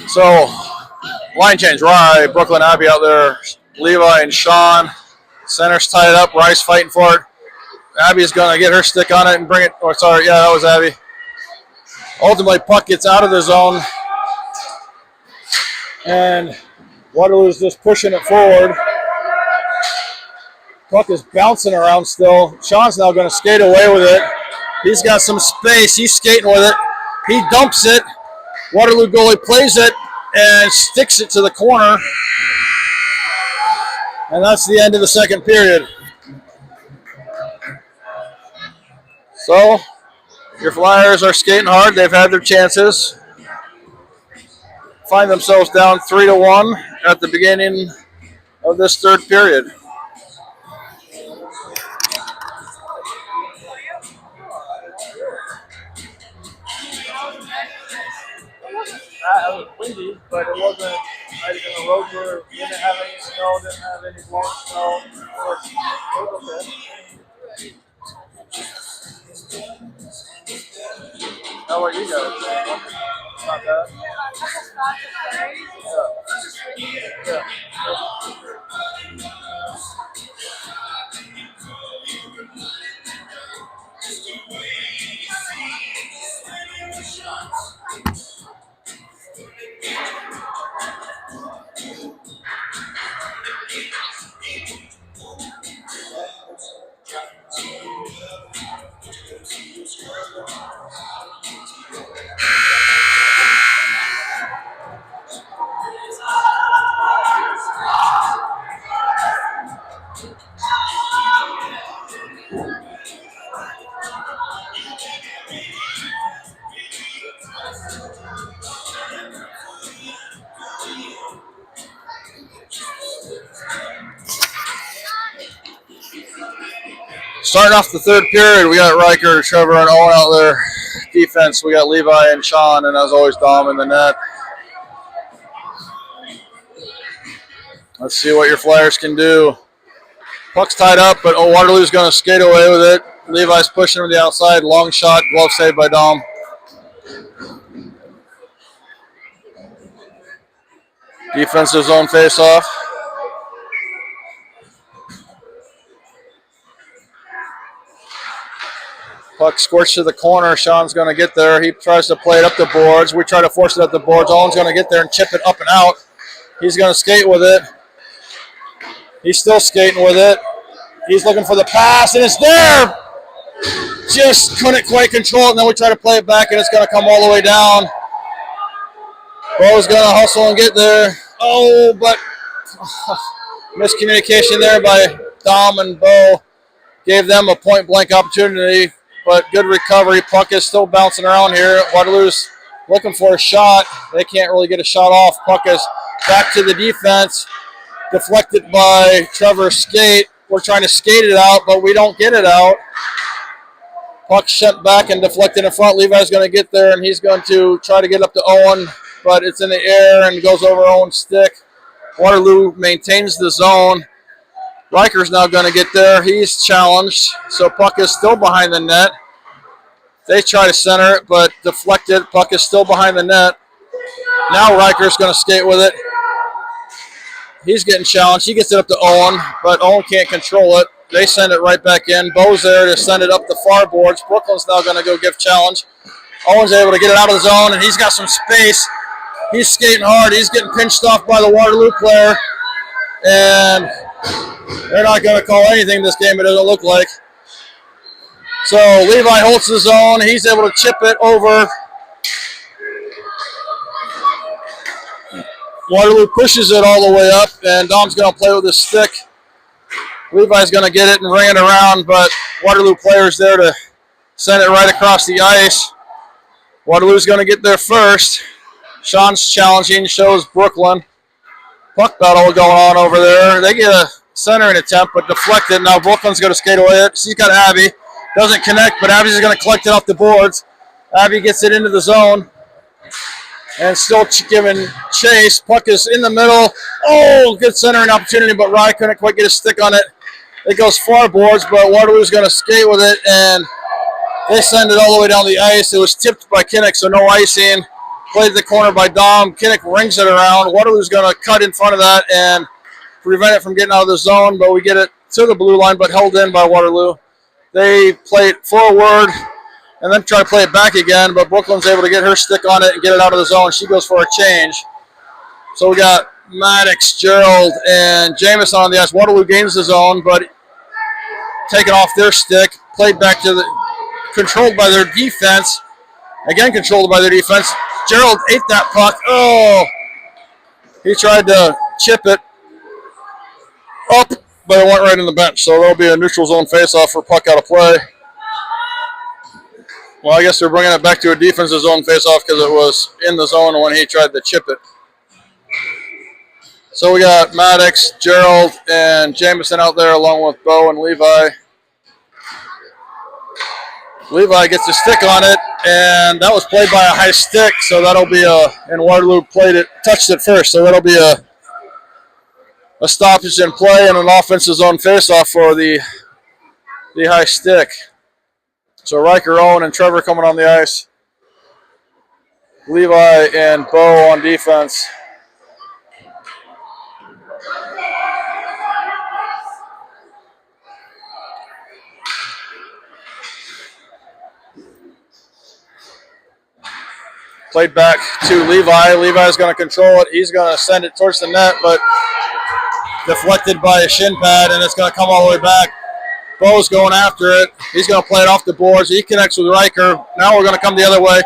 So, line change. Rye, Brooklyn Abbey out there. Levi and Sean. Center's tied up. Rice fighting for it. Abby's going to get her stick on it and bring it. Oh, sorry. Yeah, that was Abby. Ultimately, puck gets out of the zone. And Waterloo's just pushing it forward. Puck is bouncing around still. Sean's now going to skate away with it. He's got some space. He's skating with it. He dumps it. Waterloo goalie plays it and sticks it to the corner. And that's the end of the second period. So, your Flyers are skating hard. They've had their chances. Find themselves down 3-1 at the beginning of this third period. It was windy, but it wasn't like in the roads were didn't have any snow, didn't have any blowing snow. It was okay. How about you guys? Not bad. Yeah. Starting off the third period, we got Riker, Trevor, and Owen out there. Defense, we got Levi and Sean, and as always, Dom in the net. Let's see what your Flyers can do. Puck's tied up, but Waterloo's going to skate away with it. Levi's pushing him to the outside. Long shot, glove saved by Dom. Defensive zone face-off. Puck squirts to the corner. Sean's going to get there. He tries to play it up the boards. We try to force it up the boards. Owen's going to get there and chip it up and out. He's going to skate with it. He's still skating with it. He's looking for the pass, and it's there. Just couldn't quite control it, and then we try to play it back, and it's going to come all the way down. Bo's going to hustle and get there. Oh, but Miscommunication there by Dom and Bo. Gave them a point-blank opportunity, but good recovery. Puck is still bouncing around here. Waterloo's looking for a shot. They can't really get a shot off. Puck is back to the defense. Deflected by Trevor Skate. We're trying to skate it out, but we don't get it out. Puck sent back and deflected in front. Levi's going to get there, and he's going to try to get up to Owen, but it's in the air and goes over Owen's stick. Waterloo maintains the zone. Riker's now going to get there. He's challenged, so puck is still behind the net. They try to center it, but deflected. Puck is still behind the net. Now Riker's going to skate with it. He's getting challenged. He gets it up to Owen, but Owen can't control it. They send it right back in. Bo's there to send it up the far boards. Brooklyn's now going to go give challenge. Owen's able to get it out of the zone, and he's got some space. He's skating hard. He's getting pinched off by the Waterloo player, and they're not going to call anything this game, it doesn't look like. So Levi holds the zone. He's able to chip it over. Waterloo pushes it all the way up, and Dom's going to play with his stick. Levi's going to get it and ring it around, but Waterloo player's there to send it right across the ice. Waterloo's going to get there first. Sean's challenging, shows Brooklyn. Puck battle going on over there. They get a centering attempt, but deflected. Now Brooklyn's going to skate away. She's got Abby. Doesn't connect, but Abby's going to collect it off the boards. Abby gets it into the zone. And still giving chase. Puck is in the middle. Oh, good centering opportunity, but Rye couldn't quite get a stick on it. It goes far boards, but Waterloo's going to skate with it, and they send it all the way down the ice. It was tipped by Kinnick, so no icing. Played the corner by Dom. Kinnick rings it around. Waterloo's going to cut in front of that and prevent it from getting out of the zone, but we get it to the blue line, but held in by Waterloo. They play it forward and then try to play it back again, but Brooklyn's able to get her stick on it and get it out of the zone. She goes for a change. So we got Maddox, Gerald, and Jameson on the ice. Waterloo gains the zone, but taken off their stick, played back to the, controlled by their defense. Again, controlled by their defense. Gerald ate that puck. Oh, he tried to chip it up, but it went right in the bench. So there'll be a neutral zone faceoff for puck out of play. Well, I guess they're bringing it back to a defensive zone faceoff because it was in the zone when he tried to chip it. So we got Maddox, Gerald, and Jameson out there along with Bo and Levi. Levi gets a stick on it, and that was played by a high stick, so that'll be and Waterloo touched it first, so that'll be a stoppage in play and an offensive zone faceoff for the high stick. So Riker, Owen, and Trevor coming on the ice. Levi and Bo on defense. Played back to Levi. Levi's going to control it. He's going to send it towards the net, but deflected by a shin pad, and it's going to come all the way back. Bo's going after it. He's going to play it off the boards. He connects with Riker. Now we're going to come the other way.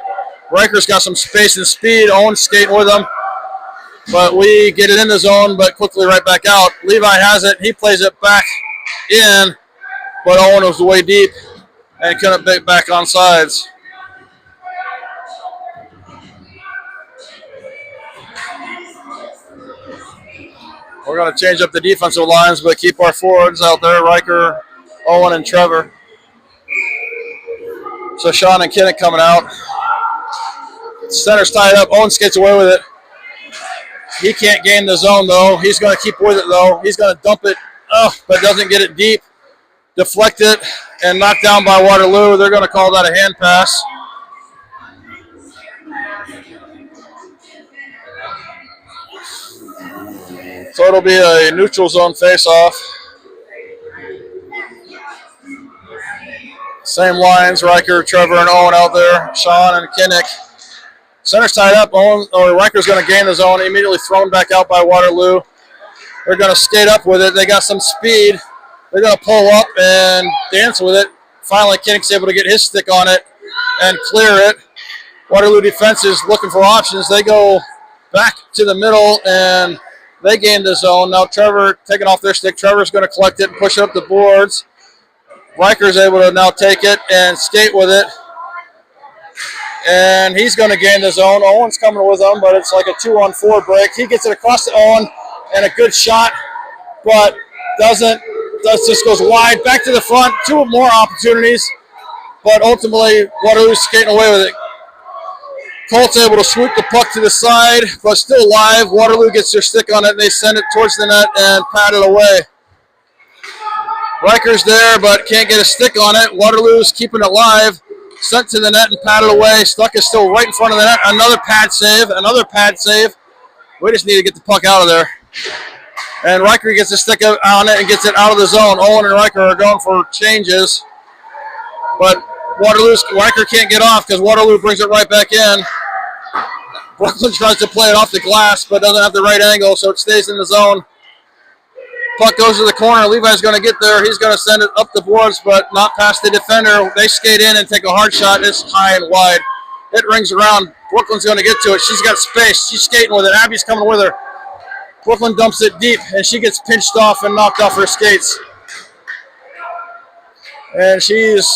Riker's got some space and speed. Owen's skating with him. But we get it in the zone, but quickly right back out. Levi has it. He plays it back in, but Owen was way deep and couldn't get back on sides. We're going to change up the defensive lines, but keep our forwards out there, Riker, Owen, and Trevor. So Sean and Kinnick coming out. Center's tied up. Owen skates away with it. He can't gain the zone, though. He's going to keep with it, though. He's going to dump it, but doesn't get it deep. Deflect it, and knocked down by Waterloo. They're going to call that a hand pass. So it'll be a neutral zone face-off. Same lines, Riker, Trevor, and Owen out there. Sean and Kinnick. Center's tied up. Riker's going to gain the zone. Immediately thrown back out by Waterloo. They're going to skate up with it. They got some speed. They're going to pull up and dance with it. Finally, Kinnick's able to get his stick on it and clear it. Waterloo defense is looking for options. They go back to the middle, and They gain the zone. Now Trevor taking off their stick. Trevor's going to collect it and push it up the boards. Riker's able to now take it and skate with it. And he's going to gain the zone. Owen's coming with him, but it's like a 2-on-4 break. He gets it across to Owen, and a good shot, but doesn't. Just goes wide. Back to the front. 2 more opportunities, but ultimately Waterloo's skating away with it. Colt's able to swoop the puck to the side, but still live. Waterloo gets their stick on it, and they send it towards the net and pat it away. Riker's there, but can't get a stick on it. Waterloo's keeping it live. Sent to the net and patted away. Stuck is still right in front of the net. Another pad save. Another pad save. We just need to get the puck out of there. And Riker gets a stick on it and gets it out of the zone. Owen and Riker are going for changes. But Riker can't get off because Waterloo brings it right back in. Brooklyn tries to play it off the glass, but doesn't have the right angle, so it stays in the zone. Puck goes to the corner. Levi's going to get there. He's going to send it up the boards, but not past the defender. They skate in and take a hard shot. It's high and wide. It rings around. Brooklyn's going to get to it. She's got space. She's skating with it. Abby's coming with her. Brooklyn dumps it deep, and she gets pinched off and knocked off her skates. And she's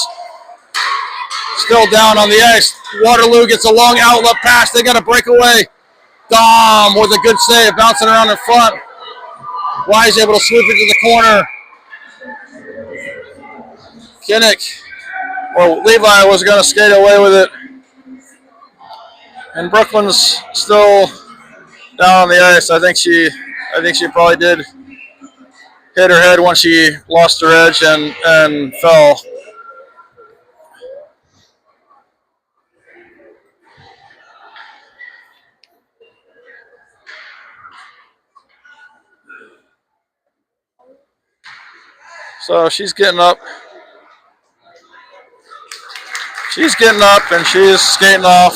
still down on the ice. Waterloo gets a long outlet pass. They got to break away. Dom with a good save, bouncing around in front. Wise able to swoop it to the corner. Kinnick, or Levi was going to skate away with it. And Brooklyn's still down on the ice. I think she probably did hit her head when she lost her edge and fell. So she's getting up. She's getting up and she's skating off.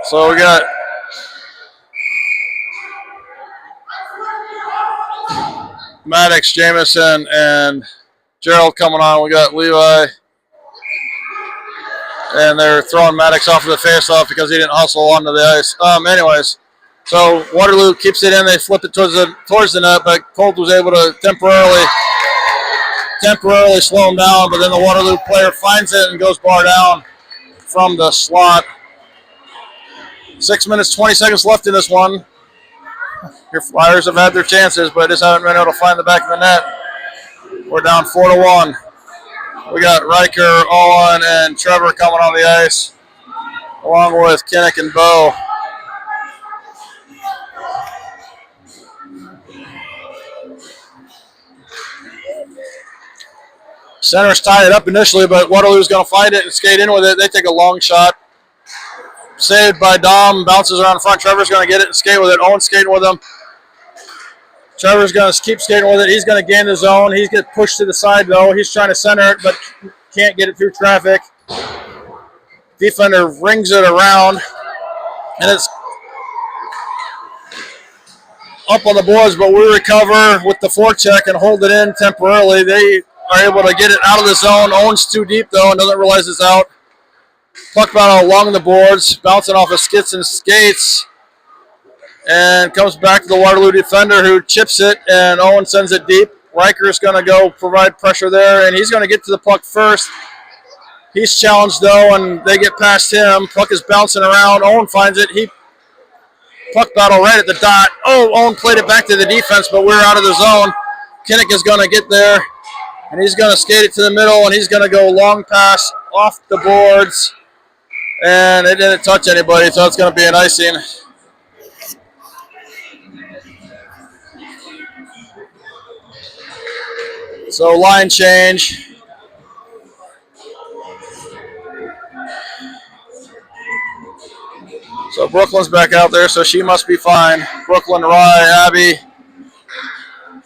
So we got Maddox, Jamison, and Gerald coming on. We got Levi. And they're throwing Maddox off of the faceoff because he didn't hustle onto the ice. Anyways, so Waterloo keeps it in. They flip it towards the net, but Colt was able to temporarily slow him down. But then the Waterloo player finds it and goes bar down from the slot. 6 minutes, 20 seconds left in this one. Your Flyers have had their chances, but just haven't been able to find the back of the net. We're down 4-1. We got Riker, Owen, and Trevor coming on the ice, along with Kinnick and Bo. Center's tied it up initially, but Waterloo's going to find it and skate in with it. They take a long shot. Saved by Dom, bounces around the front. Trevor's going to get it and skate with it. Owen's skating with him. Trevor's going to keep skating with it. He's going to gain the zone. He's getting pushed to the side, though. He's trying to center it, but can't get it through traffic. Defender rings it around, and it's up on the boards, but we recover with the forecheck and hold it in temporarily. They are able to get it out of the zone. Owen's too deep, though, and doesn't realize it's out. Puck battle along the boards, bouncing off of skits and skates, and comes back to the Waterloo defender who chips it, and Owen sends it deep. Riker's going to go provide pressure there, and he's going to get to the puck first. He's challenged, though, and they get past him. Puck is bouncing around. Owen finds it. Puck battle right at the dot. Oh, Owen played it back to the defense, but we're out of the zone. Kinnick is going to get there, and he's going to skate it to the middle, and he's going to go long pass off the boards. And it didn't touch anybody, so it's going to be an icing. So line change. So Brooklyn's back out there, so she must be fine. Brooklyn, Rye, Abby,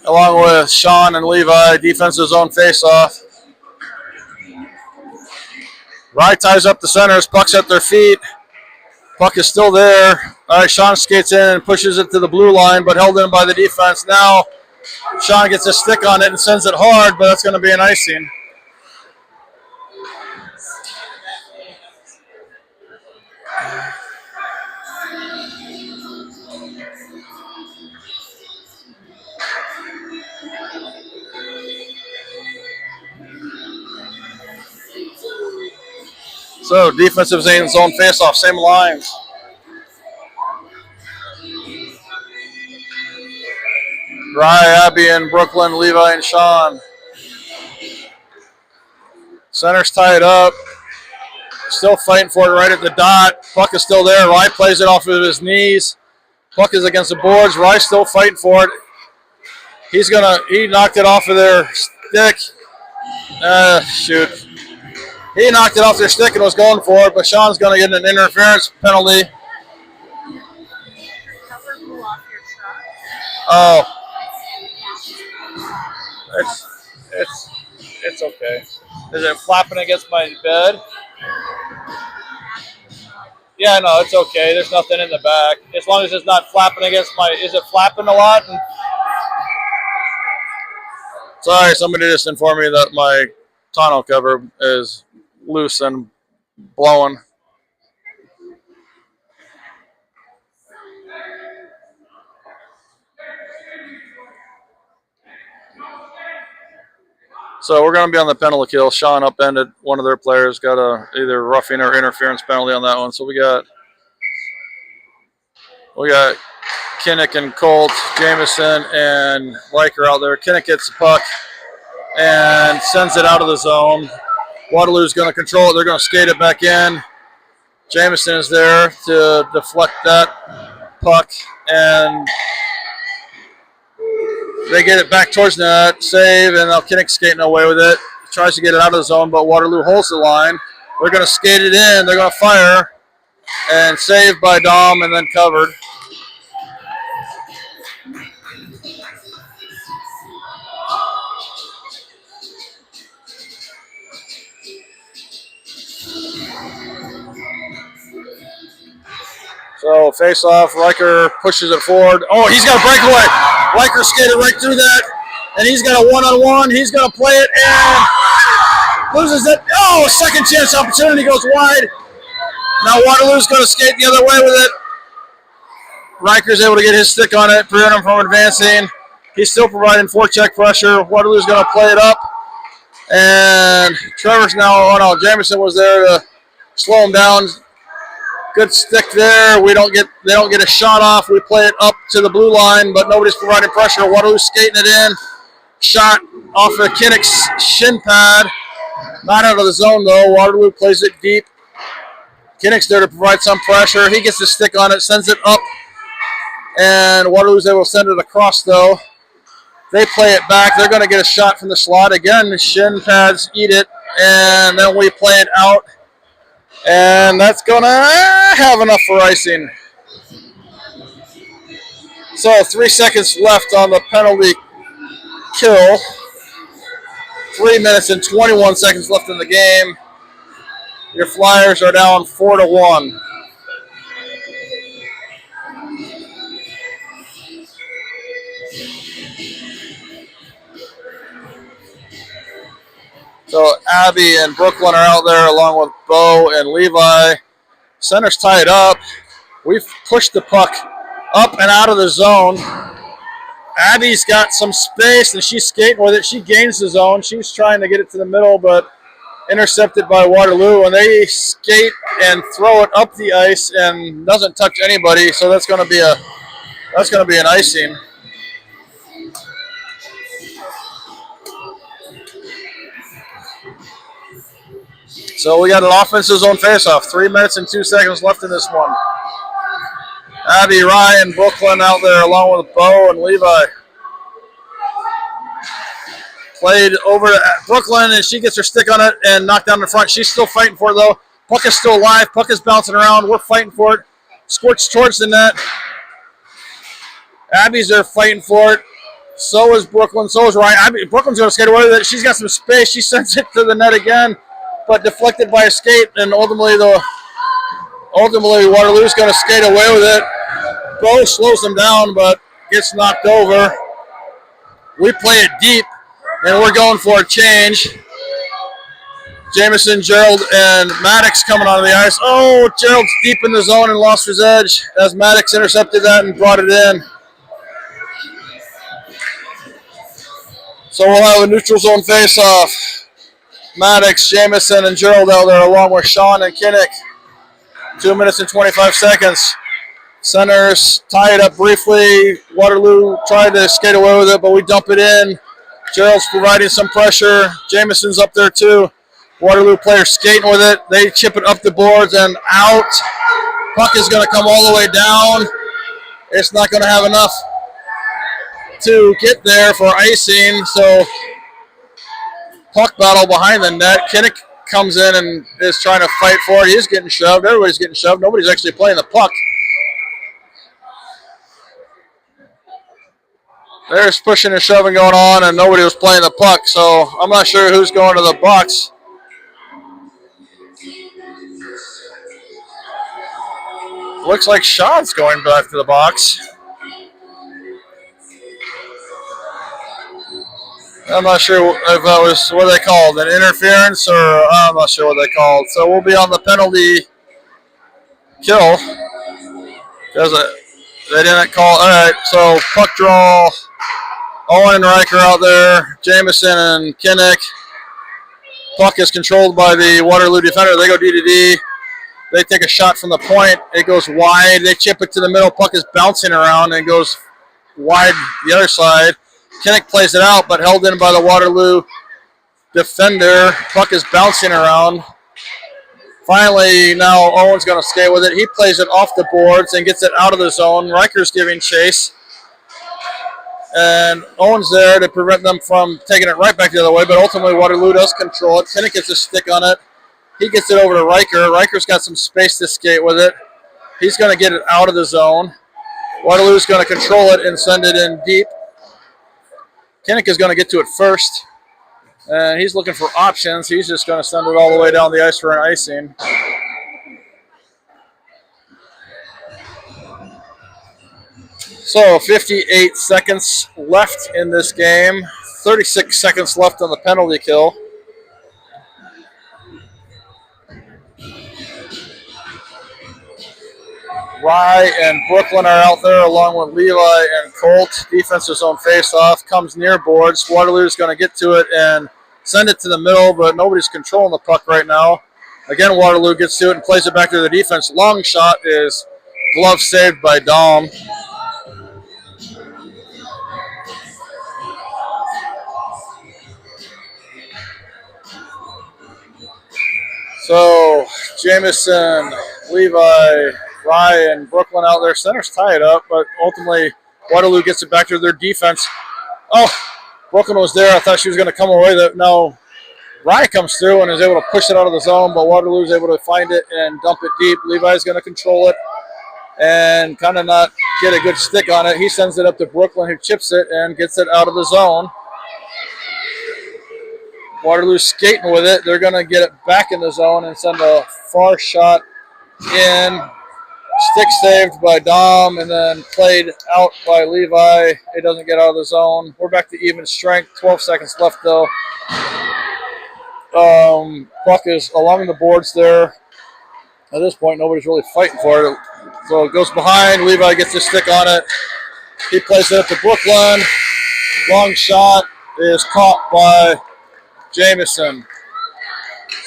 along with Sean and Levi, defensive zone faceoff. Rye ties up the centers, puck's at their feet. Puck is still there. All right, Sean skates in and pushes it to the blue line, but held in by the defense. Now Sean gets a stick on it and sends it hard, but that's going to be an icing. So defensive zone face-off, same lines. Rye, Abby, and Brooklyn, Levi, and Sean. Center's tied up. Still fighting for it right at the dot. Puck is still there. Rye plays it off of his knees. Puck is against the boards. Rye still fighting for it. He knocked it off of their stick. Shoot. He knocked it off their stick and was going for it, but Sean's going to get an interference penalty. Oh. It's okay. Is it flapping against my bed? Yeah, no, it's okay. There's nothing in the back. As long as it's not flapping against my... Is it flapping a lot? Sorry, somebody just informed me that my tonneau cover is loose and blowing. So we're going to be on the penalty kill. Sean upended one of their players, got a either roughing or interference penalty on that one. So we got Kinnick and Colt, Jameson, and Riker out there. Kinnick gets the puck and sends it out of the zone. Waterloo's going to control it. They're going to skate it back in. Jameson is there to deflect that puck, and they get it back towards the net, save, and now Kinnick's skating away with it. Tries to get it out of the zone, but Waterloo holds the line. They're going to skate it in. They're going to fire, and saved by Dom, and then covered. So face off, Riker pushes it forward. Oh, he's got a breakaway. Riker skated right through that, and he's got a one-on-one. He's going to play it and loses it. Oh, second chance opportunity goes wide. Now Waterloo's going to skate the other way with it. Riker's able to get his stick on it, prevent him from advancing. He's still providing forecheck pressure. Waterloo's going to play it up, and Trevor's now. Oh no, Jameson was there to slow him down. Good stick there. They don't get a shot off. We play it up to the blue line, but nobody's providing pressure. Waterloo's skating it in. Shot off of Kinnick's shin pad. Not out of the zone though. Waterloo plays it deep. Kinnick's there to provide some pressure. He gets the stick on it, sends it up, and Waterloo's able to send it across though. They play it back. They're going to get a shot from the slot. Again, the shin pads eat it, and then we play it out. And that's going to have enough for icing. So 3 seconds left on the penalty kill. 3 minutes and 21 seconds left in the game. Your Flyers are down 4-1. So Abby and Brooklyn are out there along with Bo and Levi. Center's tied up. We've pushed the puck up and out of the zone. Abby's got some space and she's skating with it. She gains the zone. She's trying to get it to the middle, but intercepted by Waterloo. And they skate and throw it up the ice and doesn't touch anybody. So that's going to be an icing. So we got an offensive zone faceoff. 3 minutes and 2 seconds left in this one. Abby, Ryan, Brooklyn out there along with Bo and Levi. Played over to Brooklyn, and she gets her stick on it and knocked down the front. She's still fighting for it, though. Puck is still alive. Puck is bouncing around. We're fighting for it. Squirts towards the net. Abby's there fighting for it. So is Brooklyn. So is Ryan. Brooklyn's going to skate away with it. She's got some space. She sends it to the net again, but deflected by a skate, and ultimately the Ultimately, Waterloo's going to skate away with it. Bo slows them down, but gets knocked over. We play it deep, and we're going for a change. Jameson, Gerald, and Maddox coming onto the ice. Oh, Gerald's deep in the zone and lost his edge as Maddox intercepted that and brought it in. So we'll have a neutral zone face-off. Maddox, Jameson, and Gerald out there along with Sean and Kinnick. 2 minutes and 25 seconds. Centers tie it up briefly. Waterloo tried to skate away with it, but we dump it in. Gerald's providing some pressure. Jameson's up there too. Waterloo players skating with it. They chip it up the boards and out. Puck is going to come all the way down. It's not going to have enough to get there for icing. So puck battle behind the net. Kinnick comes in and is trying to fight for it. He's getting shoved. Everybody's getting shoved. Nobody's actually playing the puck. There's pushing and shoving going on, and nobody was playing the puck. So I'm not sure who's going to the box. Looks like Sean's going back to the box. I'm not sure if that was what they called, an interference, or I'm not sure what they called. So we'll be on the penalty kill because they didn't call. All right, so puck draw. Owen and Riker out there. Jameson and Kinnick. Puck is controlled by the Waterloo defender. They go D to D. They take a shot from the point. It goes wide. They chip it to the middle. Puck is bouncing around and goes wide the other side. Kinnick plays it out, but held in by the Waterloo defender. Puck is bouncing around. Finally, now Owen's going to skate with it. He plays it off the boards and gets it out of the zone. Riker's giving chase. And Owen's there to prevent them from taking it right back the other way, but ultimately Waterloo does control it. Kinnick gets a stick on it. He gets it over to Riker. Riker's got some space to skate with it. He's going to get it out of the zone. Waterloo's going to control it and send it in deep. Kinnick is going to get to it first. And he's looking for options. He's just going to send it all the way down the ice for an icing. So 58 seconds left in this game. 36 seconds left on the penalty kill. Rye and Brooklyn are out there along with Levi and Colt. Defensive zone face-off. Comes near boards. Waterloo's going to get to it and send it to the middle, but nobody's controlling the puck right now. Again, Waterloo gets to it and plays it back to the defense. Long shot is glove saved by Dom. So, Jameson, Levi, Rye, and Brooklyn out there. Centers tie it up, but ultimately Waterloo gets it back to their defense. Oh, Brooklyn was there. I thought she was going to come away. No, Rye comes through and is able to push it out of the zone, but Waterloo is able to find it and dump it deep. Levi's going to control it and kind of not get a good stick on it. He sends it up to Brooklyn, who chips it and gets it out of the zone. Waterloo's skating with it. They're going to get it back in the zone and send a far shot in. Stick saved by Dom and then played out by Levi. It doesn't get out of the zone. We're back to even strength. 12 seconds left, though. Puck is along the boards there. At this point, nobody's really fighting for it. So it goes behind. Levi gets his stick on it. He plays it up to Brooklyn. Long shot is caught by Jameson.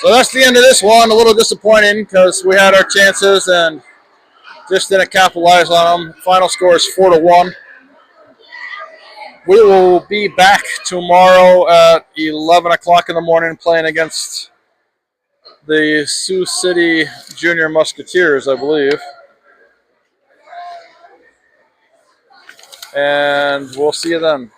So that's the end of this one. A little disappointing because we had our chances and just didn't capitalize on them. Final score is 4-1. We will be back tomorrow at 11 o'clock in the morning playing against the Sioux City Junior Musketeers, I believe. And we'll see you then.